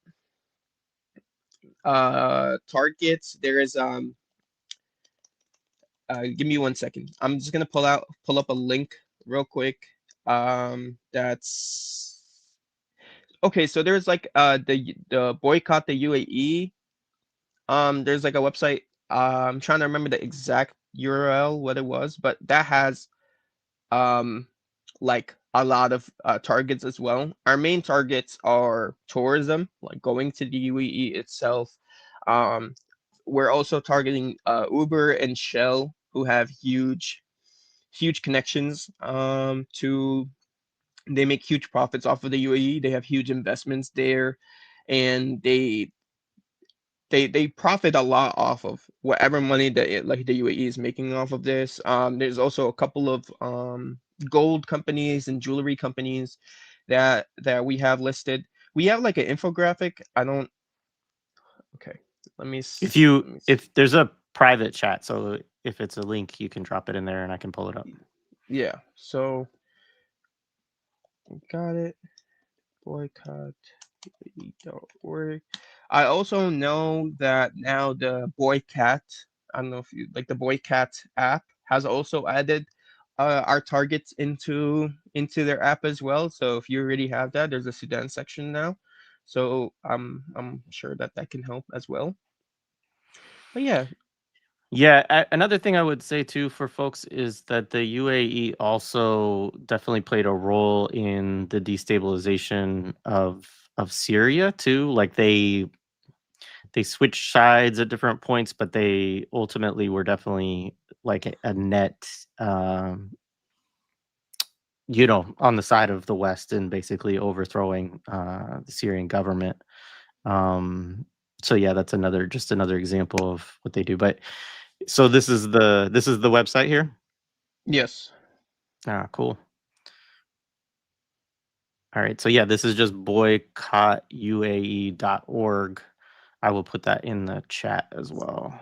targets. There is give me 1 second. I'm just gonna pull up a link real quick. That's okay. So there's like the boycott the UAE. There's like a website. I'm trying to remember the exact URL what it was, but that has um like a lot of targets as well. Our main targets are tourism, like going to the UAE itself. Um, we're also targeting Uber and Shell, who have huge connections to. They make huge profits off of the UAE. They have huge investments there, and they profit a lot off of whatever money that like the UAE is making off of this. There's also a couple of gold companies and jewelry companies that we have listed. We have like an infographic. I don't. Okay, let me If there's a private chat, so if it's a link, you can drop it in there and I can pull it up. yeah. So got it. Boycott.org. I also know that now the Boycat, I don't know if you like the Boycat app has also added our targets into their app as well. So if you already have that, there's a Sudan section now. So I'm sure that that can help as well. But yeah, Yeah, another thing I would say too for folks is that the UAE also definitely played a role in the destabilization of Syria too. Like they switched sides at different points, but they ultimately were definitely like a net, um, on the side of the West and basically overthrowing the Syrian government. Um, so yeah, that's another example of what they do. But so this is the website here. Yes. Ah, cool. All right. So yeah, this is just boycottuae.org. I will put that in the chat as well.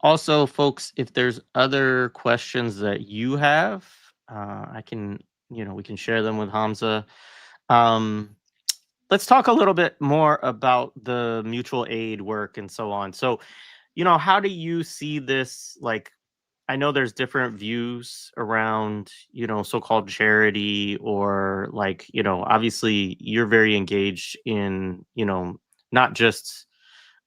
Also, folks, if there's other questions that you have, I can, we can share them with Hamza. Um, let's talk a little bit more about the mutual aid work and so on. So, how do you see this? Like, I know there's different views around, so-called charity or like, obviously you're very engaged in, not just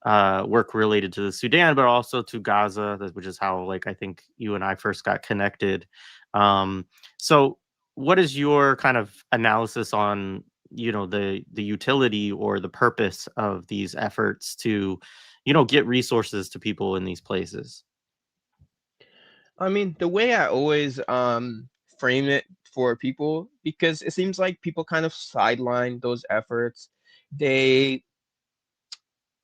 work related to the Sudan, but also to Gaza, which is how like I think you and I first got connected. Um, so, what is your kind of analysis on the utility or the purpose of these efforts to get resources to people in these places? I mean, the way I always frame it for people, because it seems like people kind of sideline those efforts. They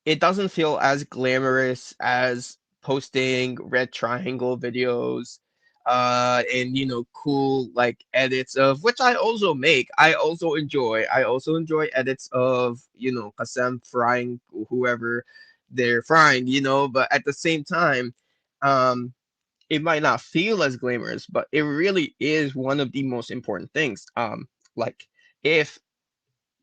It doesn't feel as glamorous as posting red triangle videos and cool like edits of which I also make. I also enjoy edits of Kasem frying whoever they're frying, but at the same time, um it might not feel as glamorous, but it really is one of the most important things. Like if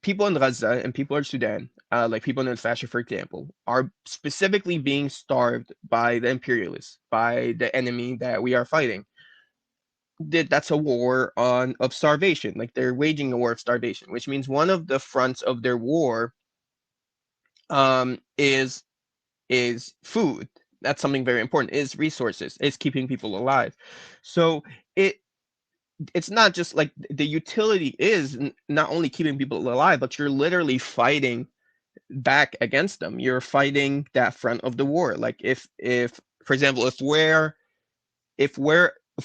people in Gaza and people in Sudan, like people in Al-Fasher, for example, are specifically being starved by the imperialists, by the enemy that we are fighting. That's a war on of starvation. Like they're waging a war of starvation, which means one of the fronts of their war um, is is food. That's something very important. Is resources. Is keeping people alive. So it it's not just like the utility is not only keeping people alive, but you're literally fighting back against them. You're fighting that front of the war. Like if for example, if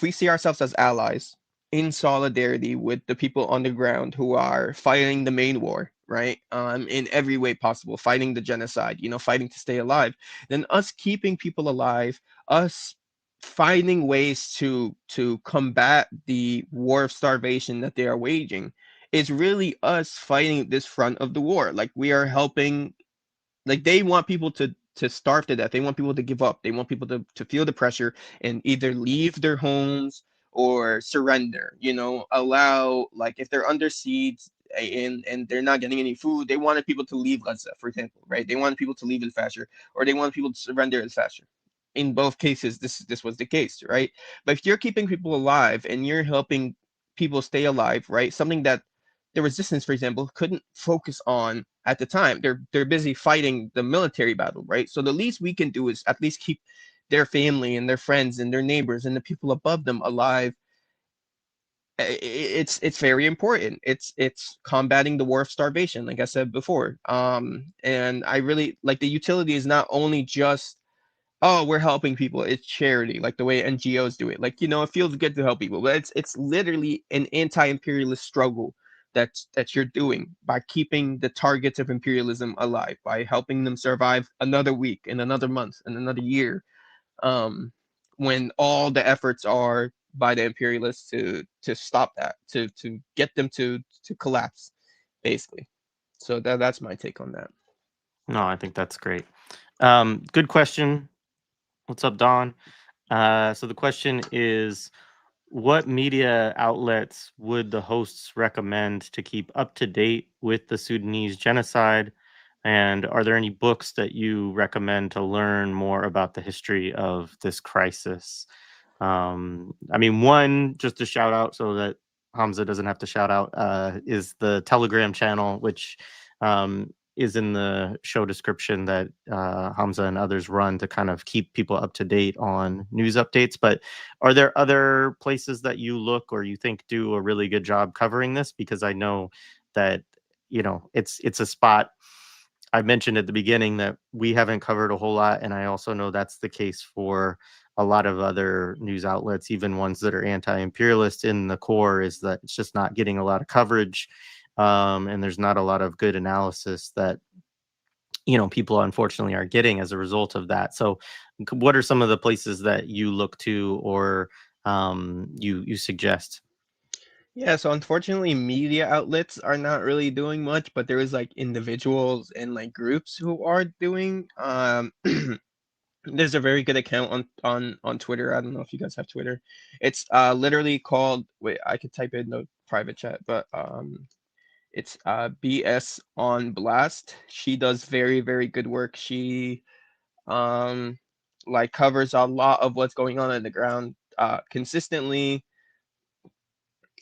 we see ourselves as allies in solidarity with the people on the ground who are fighting the main war, right? In every way possible, fighting the genocide, fighting to stay alive, then us keeping people alive, us finding ways to combat the war of starvation that they are waging is really us fighting this front of the war. Like we are helping, like they want people to starve to death. They want people to give up. They want people to feel the pressure and either leave their homes or surrender. Allow, like if they're under siege and they're not getting any food, they wanted people to leave Gaza, for example, right? They wanted people to leave Al-Fasher, or they wanted people to surrender Al-Fasher. In both cases, this was the case, right? But if you're keeping people alive and you're helping people stay alive, right? Something that the resistance, for example, couldn't focus on at the time. They're busy fighting the military battle, right? So the least we can do is at least keep their family and their friends and their neighbors and the people above them alive. It's very important. It's combating the war of starvation, like I said before. And I really like the utility is not only just, oh, we're helping people. It's charity, like the way NGOs do it. Like, it feels good to help people, but it's literally an anti-imperialist struggle that you're doing by keeping the targets of imperialism alive, by helping them survive another week and another month and another year. Um, when all the efforts are by the imperialists to stop that, to get them to collapse, basically. So that's my take on that. No, I think that's great. Good question. What's up, Don? So the question is, what media outlets would the hosts recommend to keep up to date with the Sudanese genocide? And are there any books that you recommend to learn more about the history of this crisis? I mean, one, just to shout out so that Hamza doesn't have to shout out, is the Telegram channel, which is in the show description that Hamza and others run to kind of keep people up to date on news updates. But are there other places that you look or you think do a really good job covering this? Because I know that, it's a spot I mentioned at the beginning that we haven't covered a whole lot, and I also know that's the case for a lot of other news outlets, even ones that are anti-imperialist in the core, is that it's just not getting a lot of coverage, and there's not a lot of good analysis that people unfortunately are getting as a result of that. So, what are some of the places that you look to or you suggest? Yeah, so unfortunately, media outlets are not really doing much, but there is like individuals and like groups who are doing. There's a very good account on Twitter. I don't know if you guys have Twitter. It's literally called. Wait, I could type it in the private chat, but it's BS on Blast. She does very very good work. She um like covers a lot of what's going on the ground consistently.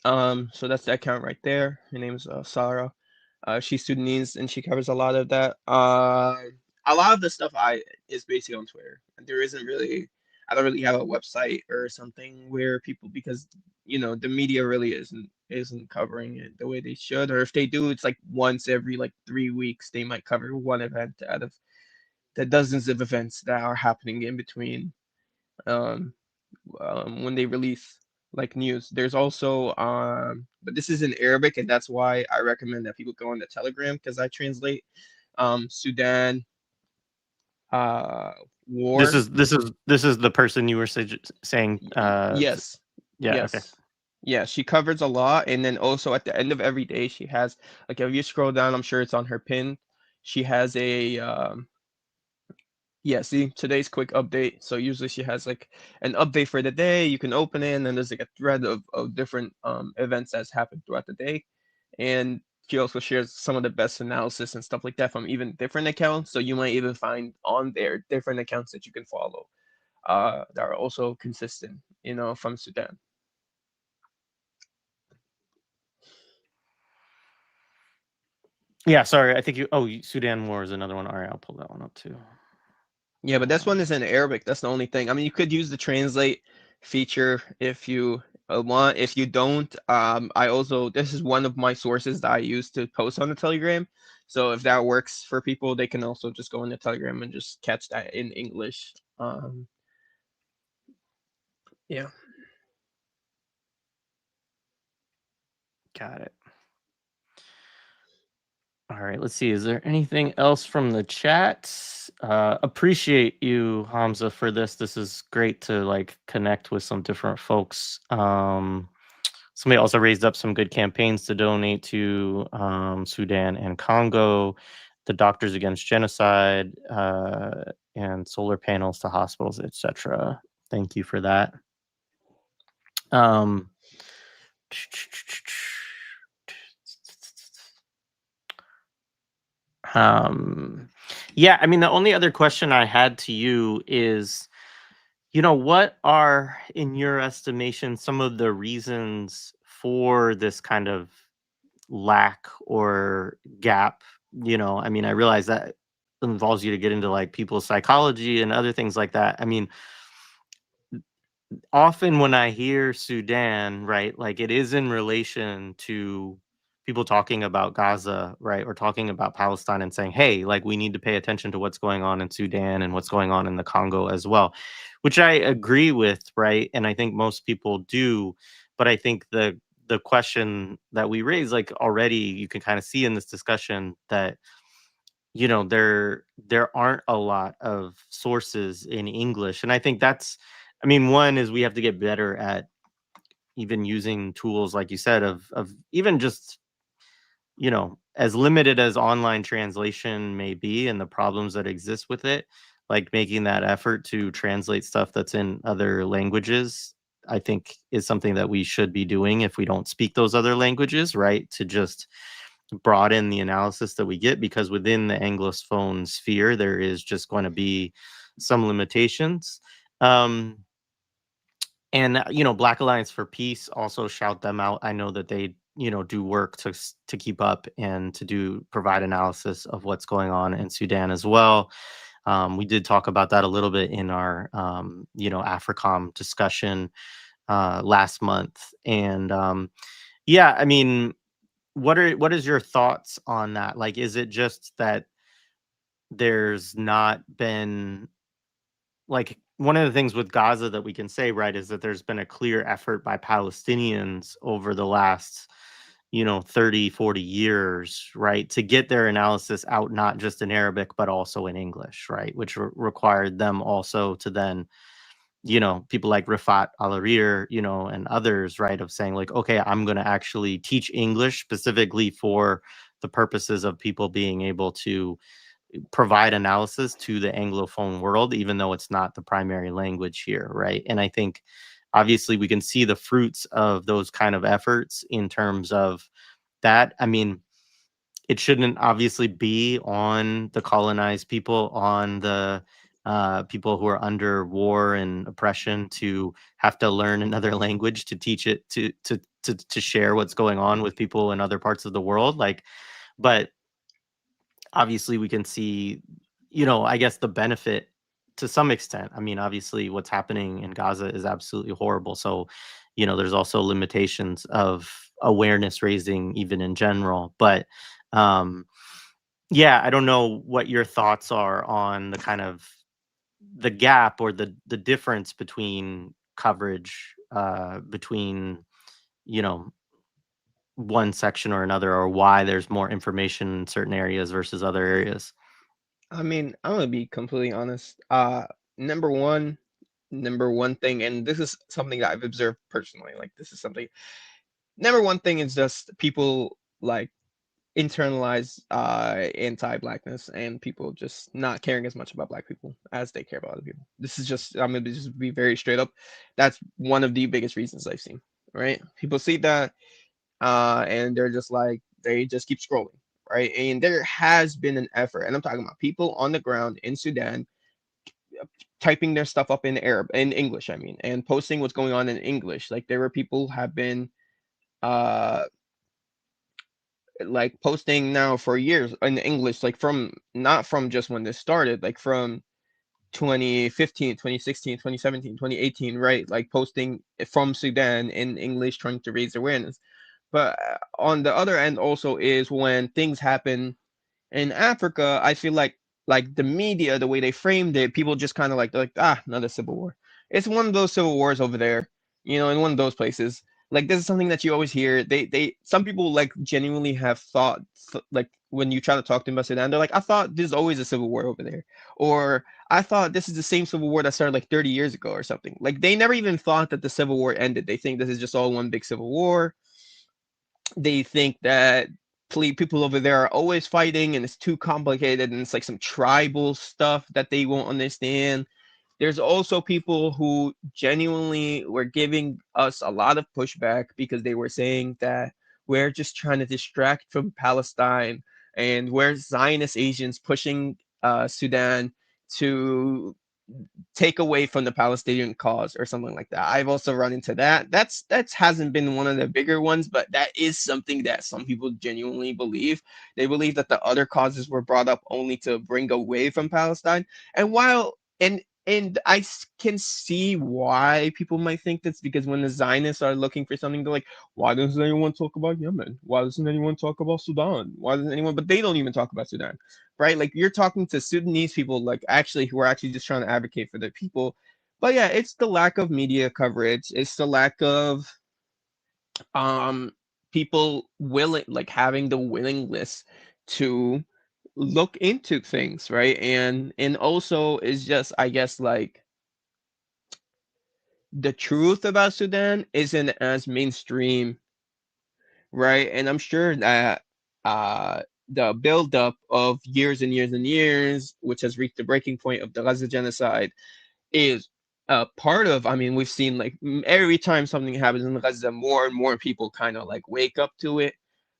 So that's the account right there. Her name's Sarah. She's Sudanese and she covers a lot of that. A lot of the stuff I is basically on Twitter. There isn't really, I don't really have a website or something where people, because the media really isn't covering it the way they should, or if they do, it's like once every like 3 weeks they might cover one event out of the dozens of events that are happening in between. Um, when they release like news. There's also but this is in Arabic, and that's why I recommend that people go on the Telegram because I translate Sudan uh This war. is this is this is the person you were saying. Yes, Yeah. Okay. yes, yeah. She covers a lot, and then also at the end of every day, she has like if you scroll down, I'm sure it's on her pin. She has a yeah, see, today's quick update. So usually she has like an update for the day. You can open it, and then there's like a thread of different events that's happened throughout the day. And she also shares some of the best analysis and stuff like that from even different accounts. So you might even find on there different accounts that you can follow that are also consistent, from Sudan. Yeah. Sorry. I think you. Oh, Sudan War is another one. All right, I'll pull that one up too. Yeah, but this Uh, one is in Arabic. That's the only thing. I mean, you could use the translate feature if you want. If you don't, I also this is one of my sources that I use to post on the Telegram. So if that works for people, they can also just go on the Telegram and just catch that in English. Yeah. got it. All right, let's see. Is there anything else from the chat? Appreciate you, Hamza, for this. This is great to like connect with some different folks. Somebody also raised up some good campaigns to donate to Sudan and Congo, the Doctors Against Genocide, and solar panels to hospitals, etc. Thank you for that. Um, Um, yeah, I mean, the only other question I had to you is, what are, in your estimation, some of the reasons for this kind of lack or gap? I mean, I realize that involves you to get into like people's psychology and other things like that. I mean, often when I hear Sudan, right, like it is in relation to people talking about Gaza, right, or talking about Palestine and saying, hey, like we need to pay attention to what's going on in Sudan and what's going on in the Congo as well, which I agree with, right? And I think most people do. But I think the question that we raise, like already you can kind of see in this discussion that there aren't a lot of sources in English, and I think that's, I mean, one is we have to get better at even using tools like you said of even just as limited as online translation may be and the problems that exist with it, like making that effort to translate stuff that's in other languages, I think is something that we should be doing if we don't speak those other languages, right? To just broaden the analysis that we get, because within the Anglophone sphere, there is just going to be some limitations. And Black Alliance for Peace, also shout them out. I know that they do work to keep up and to do provide analysis of what's going on in Sudan as well. We did talk about that a little bit in our AFRICOM discussion last month, and yeah, I mean, what is your thoughts on that? Like, is it just that there's not been, like, one of the things with Gaza that we can say, right, is that there's been a clear effort by Palestinians over the last 30, 40 years, right, to get their analysis out, not just in Arabic but also in English, right, which required them also to then, people like Rifat Al-Arir, and others, right, of saying, like, okay, I'm going to actually teach English specifically for the purposes of people being able to provide analysis to the Anglophone world, even though it's not the primary language here, right? And I think obviously we can see the fruits of those kind of efforts in terms of that. I mean, it shouldn't obviously be on the colonized people, on the people who are under war and oppression, to have to learn another language to teach it to share what's going on with people in other parts of the world. Like, but obviously we can see, I guess the benefit to some extent. I mean, obviously what's happening in Gaza is absolutely horrible. So, there's also limitations of awareness raising even in general. But um yeah, I don't know what your thoughts are on the kind of the gap or the difference between coverage between, you know, one section or another, or why there's more information in certain areas versus other areas. I mean, I'm gonna be completely honest. Number one, number one thing, and this is something that I've observed personally. Like, this is something. Number one thing is just people like internalize anti-blackness and people just not caring as much about black people as they care about other people. This is just, I'm gonna just be very straight up. That's one of the biggest reasons I've seen. Right? People see that and they're just like they just keep scrolling, right? And there has been an effort, and I'm talking about people on the ground in Sudan typing their stuff up in Arab, in English, I mean, and posting what's going on in English. Like there were people have been uh like posting now for years in English, like from not from just when this started, like from 2015, 2016, 2017, 2018, right? Like posting from Sudan in English, trying to raise awareness. But on the other end, also is when things happen in Africa, I feel like the media, the way they framed it, people just kind of like they're like, ah, another civil war. It's one of those civil wars over there, in one of those places. Like this is something that you always hear. They some people like genuinely have thought like when you try to talk to them about Sudan, they're like, I thought there's always a civil war over there, or I thought this is the same civil war that started like 30 years ago or something. Like they never even thought that the civil war ended. They think this is just all one big civil war. They think that people over there are always fighting and it's too complicated and it's like some tribal stuff that they won't understand. There's also people who genuinely were giving us a lot of pushback because they were saying that we're just trying to distract from Palestine and we're Zionist agents pushing Sudan to take away from the Palestinian cause or something like that. I've also run into that. That's hasn't been one of the bigger ones, but that is something that some people genuinely believe. They believe that the other causes were brought up only to bring away from Palestine. And while and can see why people might think that's because when the Zionists are looking for something, they're like, why doesn't anyone talk about Yemen? Why doesn't anyone talk about Sudan? Why doesn't anyone? But they don't even talk about Sudan, right? Like you're talking to Sudanese people, like actually who are actually just trying to advocate for their people. But yeah, it's the lack of media coverage. It's the lack of um people willing, like having the willingness to look into things, right? And also is just, I guess, like the truth about Sudan isn't as mainstream, right? And I'm sure that the buildup of years and years and years, which has reached the breaking point of the Gaza genocide, is part of. I mean, we've seen like every time something happens in Gaza, more and more people kind of like wake up to it,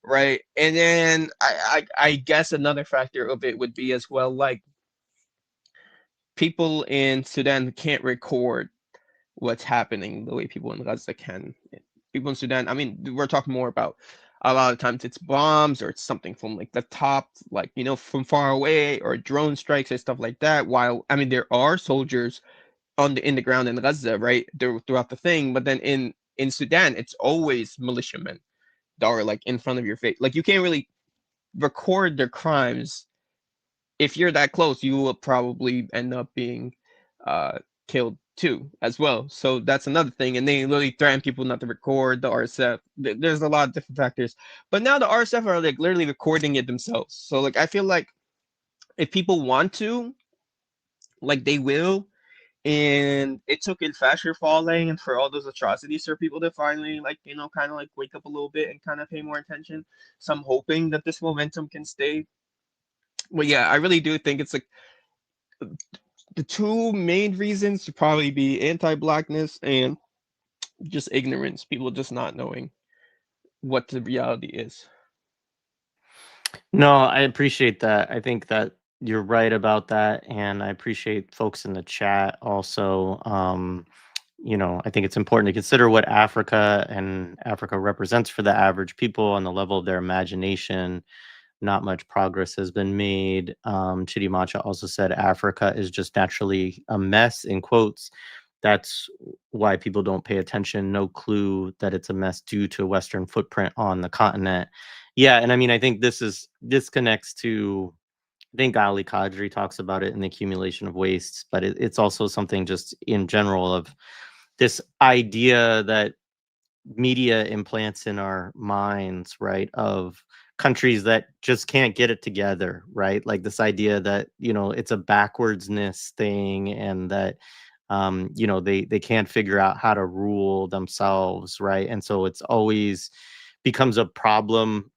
right? And then I guess another factor of it would be as well, like people in Sudan can't record what's happening the way people in Gaza can. people in Sudan. I mean, we're talking more about a lot of times it's bombs or it's something from like the top, like from far away, or drone strikes and stuff like that. While I mean, there are soldiers on the in the ground in Gaza, right, throughout the thing, but then in Sudan, it's always militiamen that are like in front of your face. Like you can't really record their crimes. If you're that close, you will probably end up being uh, killed too, as well. So that's another thing. And they literally threaten people not to record the RSF. There's a lot of different factors. But now the RSF are like literally recording it themselves. So like I feel like if people want to, like they will. And it took El Fasher falling and for all those atrocities for people to finally like kind of like wake up a little bit and kind of pay more attention. So I'm hoping that this momentum can stay. But yeah, I really do think it's like the two main reasons to probably be anti-blackness and just ignorance, people just not knowing what the reality is. No, I appreciate that. I think that you're right about that, and I appreciate folks in the chat also. I think it's important to consider what Africa represents for the average people on the level of their imagination. Not much progress has been made. Chidi Macha also said Africa is just naturally a mess, in quotes. That's why people don't pay attention. No clue that it's a mess due to Western footprint on the continent. Yeah, and I mean, I think this connects to. I think Ali Kadri talks about it in the accumulation of wastes, but it's also something just in general of this idea that media implants in our minds, right? Of countries that just can't get it together, right? Like this idea that, it's a backwardsness thing and that they can't figure out how to rule themselves, right? And so it's always becomes a problem,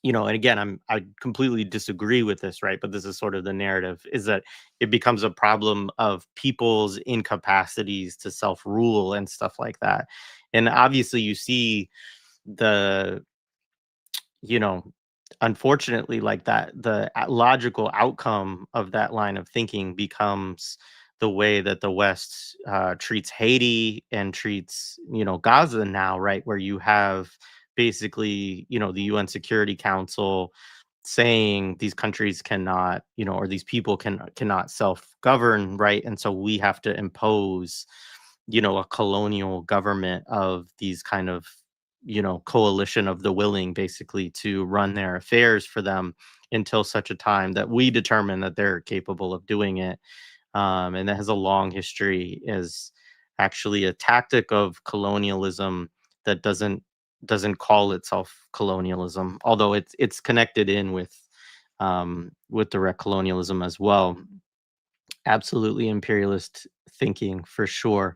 and again, I completely disagree with this, right? But this is sort of the narrative, is that it becomes a problem of people's incapacities to self-rule and stuff like that. And obviously you see the, you know, unfortunately, like that, the logical outcome of that line of thinking becomes the way that the West treats Haiti and treats, Gaza now, right? Where you have basically, the UN Security Council saying these countries cannot, or these people cannot self-govern, right? And so we have to impose, a colonial government of these kind of, coalition of the willing, basically, to run their affairs for them until such a time that we determine that they're capable of doing it. And that has a long history as actually a tactic of colonialism that doesn't call itself colonialism, although it's connected in with direct colonialism as well. Absolutely imperialist thinking for sure.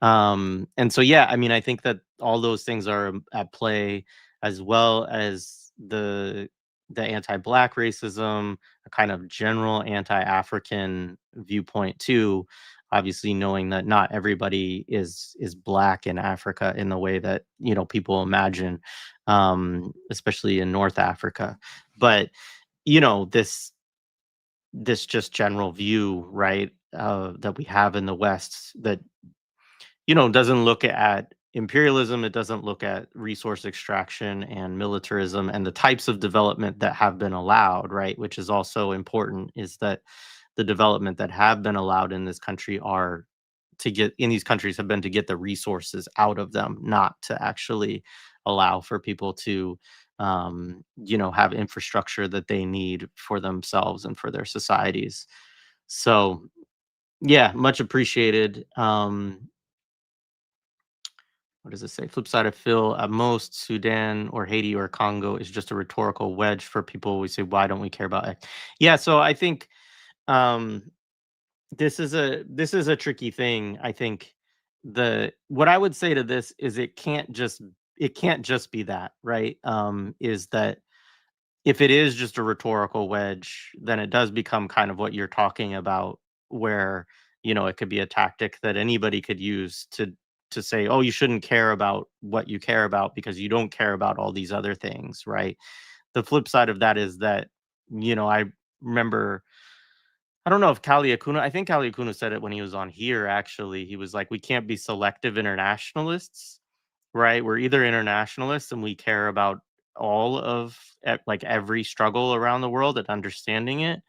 And so, yeah, I mean, I think that all those things are at play, as well as the anti-black racism, a kind of general anti-African viewpoint too. Obviously, knowing that not everybody is black in Africa in the way that people imagine, especially in North Africa. But this just general view, right, that we have in the West that, doesn't look at imperialism, it doesn't look at resource extraction and militarism and the types of development that have been allowed, right, which is also important, is that the development that have been allowed in this country are to get in these countries have been to get the resources out of them, not to actually allow for people to have infrastructure that they need for themselves and for their societies. So yeah, much appreciated. What does it say? Flip side, I feel at most Sudan or Haiti or Congo is just a rhetorical wedge for people. We say, why don't we care about X? Yeah, so I think um this is a tricky thing. I think the what I would say to this is it can't just be that, right? Is that if it is just a rhetorical wedge, then it does become kind of what you're talking about, where it could be a tactic that anybody could use to say, oh, you shouldn't care about what you care about because you don't care about all these other things, right? The flip side of that is that I remember, I don't know if Kali Akuna, I think Kali Akuna said it when he was on here, actually. He was like, we can't be selective internationalists, right? We're either internationalists and we care about all of like every struggle around the world and understanding it,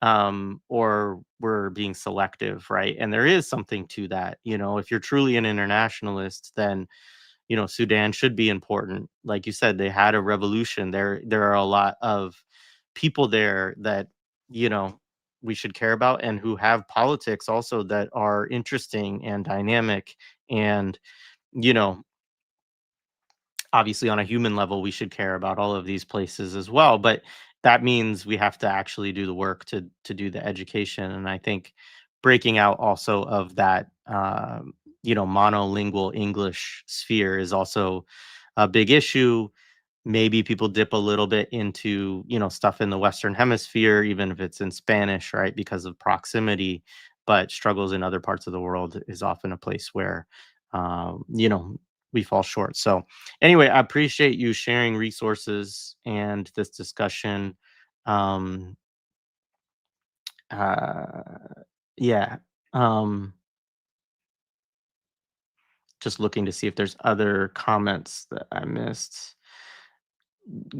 or we're being selective, right? And there is something to that. If you're truly an internationalist, then Sudan should be important. Like you said, they had a revolution. There are a lot of people there that you know we should care about, and who have politics also that are interesting and dynamic, and you know obviously on a human level we should care about all of these places as well, but that means we have to actually do the work to do the education. And I think breaking out also of that monolingual English sphere is also a big issue. Maybe people dip a little bit into stuff in the Western hemisphere, even if it's in Spanish, right, because of proximity, but struggles in other parts of the world is often a place where um, you know we fall short. So anyway, I appreciate you sharing resources and this discussion. um uh yeah. um just looking to see if there's other comments that I missed.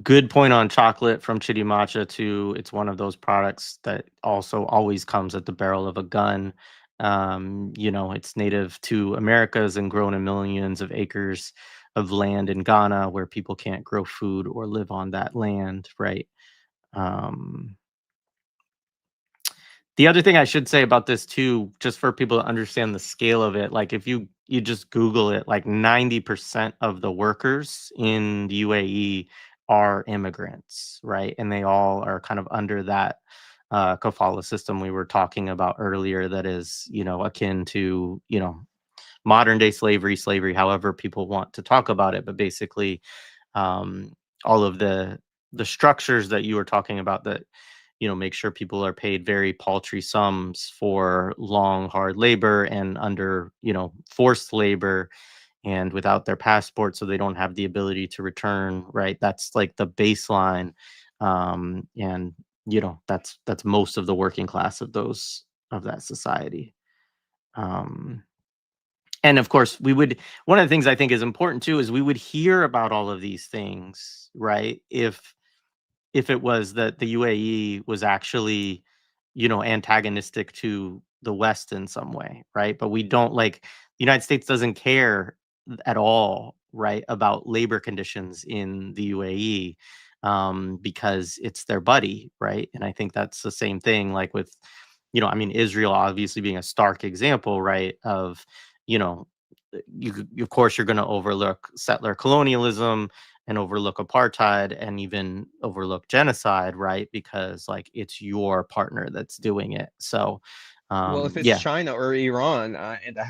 Good point on chocolate from Chitty Matcha too. It's one of those products that also always comes at the barrel of a gun. It's native to Americas and grown in millions of acres of land in Ghana where people can't grow food or live on that land, right? Um, the other thing I should say about this too, just for people to understand the scale of it, like if you just Google it, like 90% of the workers in the UAE are immigrants, right? And they all are kind of under that kafala system we were talking about earlier, that is, akin to, modern day slavery, however people want to talk about it, but basically um, all of the structures that you were talking about that make sure people are paid very paltry sums for long hard labor and under forced labor and without their passport, so they don't have the ability to return, right? That's like the baseline. And that's most of the working class of that society. um and of course, we would one of the things I think is important too is we would hear about all of these things, right? If it was that the UAE was actually, antagonistic to the West in some way, right? But we don't, like, the United States doesn't care at all, right, about labor conditions in the UAE, because it's their buddy, right? And I think that's the same thing, like with, I mean, Israel obviously being a stark example, right, of, you know, of course you're going to overlook settler colonialism and overlook apartheid and even overlook genocide, right? Because like it's your partner that's doing it. So, Well, if it's yeah, China or Iran, and I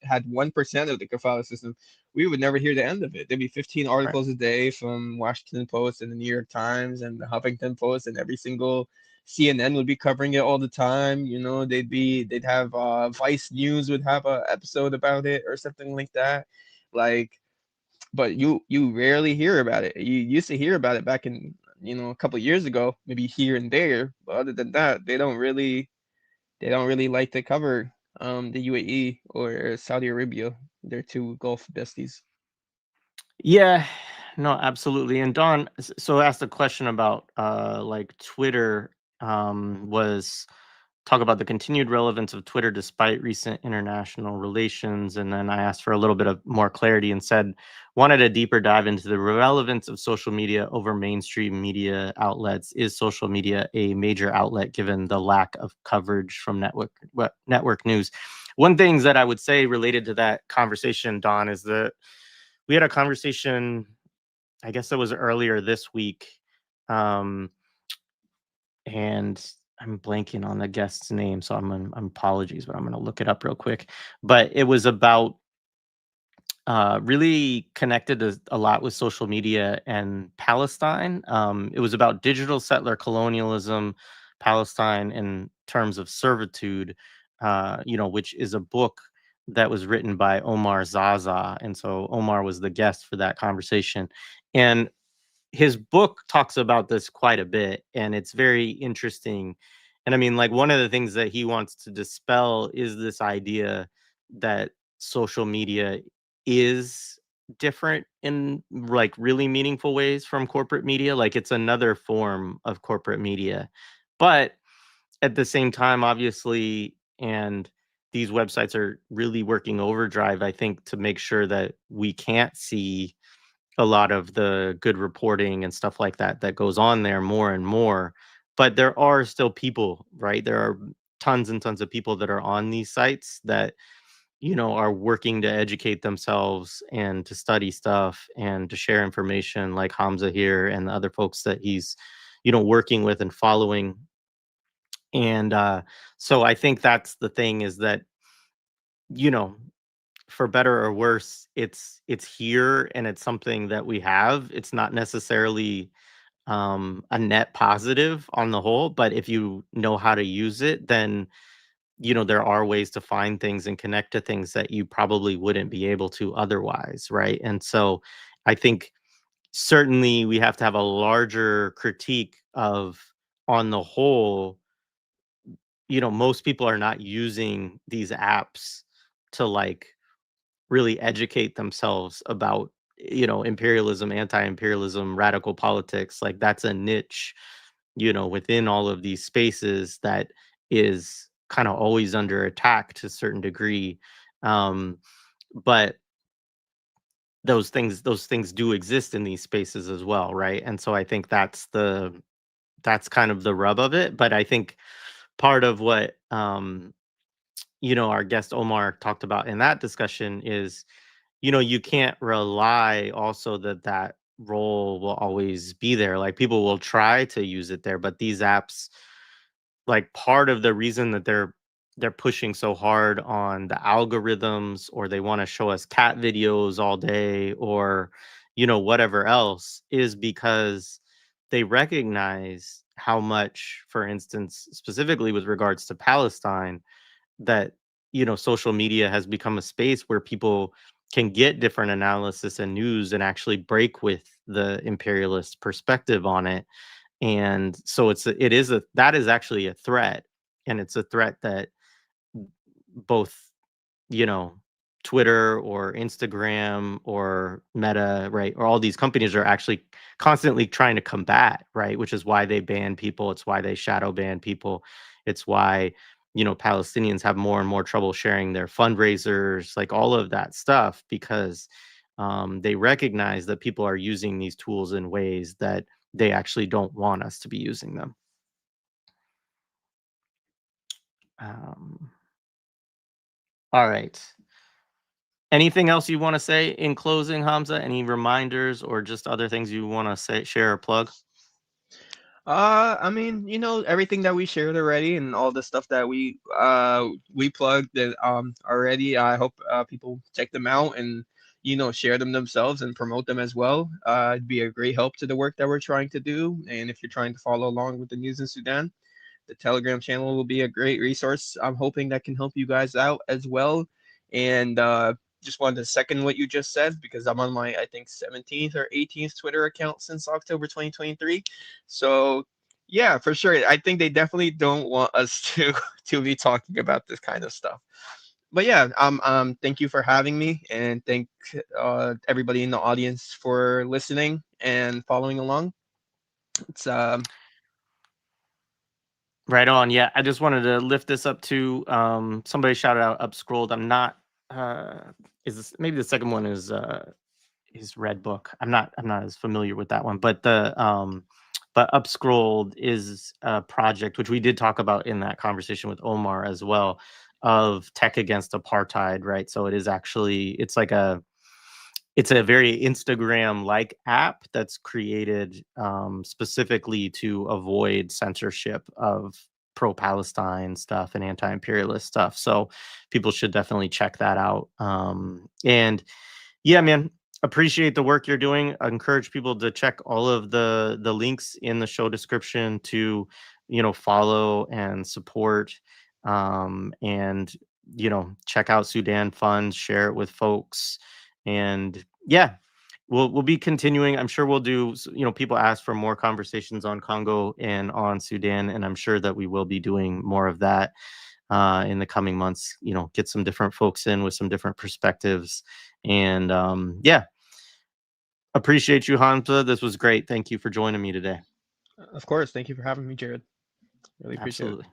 had 1% of the kafala system, we would never hear the end of it. There'd be 15 right. articles a day from Washington Post and the New York Times and the Huffington Post, and every single CNN would be covering it all the time. They'd have Vice News would have a episode about it or something like that. Like, but you rarely hear about it. You used to hear about it back in a couple years ago, maybe here and there. But other than that, they don't really like to cover the UAE or Saudi Arabia. They're two Gulf besties. Yeah, no, absolutely. And Don, so asked a question about like Twitter, was talk about the continued relevance of Twitter despite recent international relations. And then I asked for a little bit of more clarity and said, wanted a deeper dive into the relevance of social media over mainstream media outlets. Is social media a major outlet given the lack of coverage from network news? One thing that I would say related to that conversation, Don, is that we had a conversation, I guess it was earlier this week. Um, and I'm blanking on the guest's name, so I'm apologies, but I'm gonna look it up real quick. But it was about really connected a lot with social media and Palestine. It was about digital settler colonialism, Palestine in terms of servitude, which is a book that was written by Omar Zaza, and so Omar was the guest for that conversation. And his book talks about this quite a bit, and it's very interesting. And I mean, like, one of the things that he wants to dispel is this idea that social media is different in like really meaningful ways from corporate media. Like it's another form of corporate media. But at the same time, obviously, and these websites are really working overdrive, I think, to make sure that we can't see a lot of the good reporting and stuff like that that goes on there more and more. But there are still people, right? There are tons and tons of people that are on these sites that, are working to educate themselves and to study stuff and to share information, like Hamza here and the other folks that he's, working with and following. And so I think that's the thing, is that, you know, for better or worse, it's here and it's something that we have. It's not necessarily a net positive on the whole, but if you know how to use it, then there are ways to find things and connect to things that you probably wouldn't be able to otherwise, right? And so I think certainly we have to have a larger critique of, on the whole, most people are not using these apps to like really educate themselves about, imperialism, anti-imperialism, radical politics. Like that's a niche, within all of these spaces that is kind of always under attack to a certain degree. Um, but those things do exist in these spaces as well, right? And so I think that's kind of the rub of it. But I think part of what our guest Omar talked about in that discussion is, you can't rely also that that role will always be there. Like people will try to use it there, but these apps, like part of the reason that they're pushing so hard on the algorithms, or they want to show us cat videos all day, or whatever else, is because they recognize how much, for instance, specifically with regards to Palestine, that social media has become a space where people can get different analysis and news and actually break with the imperialist perspective on it. And so that is actually a threat, and it's a threat that both, you know, Twitter or Instagram or Meta, right? Or all these companies are actually constantly trying to combat, right? Which is why they ban people. It's why they shadow ban people. It's why, Palestinians have more and more trouble sharing their fundraisers, like all of that stuff, because they recognize that people are using these tools in ways that they actually don't want us to be using them. Um, all right. Anything else you want to say in closing, Hamza? Any reminders or just other things you want to say, share, or plug? I mean, everything that we shared already and all the stuff that we plugged that already. I hope people check them out and share them themselves and promote them as well. It'd be a great help to the work that we're trying to do. And if you're trying to follow along with the news in Sudan, the Telegram channel will be a great resource. I'm hoping that can help you guys out as well. And just wanted to second what you just said, because I'm on my, I think, 17th or 18th Twitter account since October 2023. So yeah, for sure. I think they definitely don't want us to to be talking about this kind of stuff. But yeah, thank you for having me, and thank everybody in the audience for listening and following along. It's Right on. Yeah, I just wanted to lift this up to somebody shouted out up scrolled. I'm not is this, maybe the second one is Red Book. I'm not as familiar with that one, but but Upscrolled is a project which we did talk about in that conversation with Omar as well, of tech against apartheid, right? So it is actually, it's a very Instagram-like app that's created specifically to avoid censorship of pro-Palestine stuff and anti-imperialist stuff. So people should definitely check that out. And yeah, man, appreciate the work you're doing. I encourage people to check all of the links in the show description to, follow and support, and check out Sudan Funds, share it with folks, and yeah, we'll be continuing. I'm sure we'll do. People ask for more conversations on Congo and on Sudan, and I'm sure that we will be doing more of that in the coming months. Get some different folks in with some different perspectives, and yeah. Appreciate you, Hamza. This was great. Thank you for joining me today. Of course. Thank you for having me, Jared. Really appreciate it. Absolutely.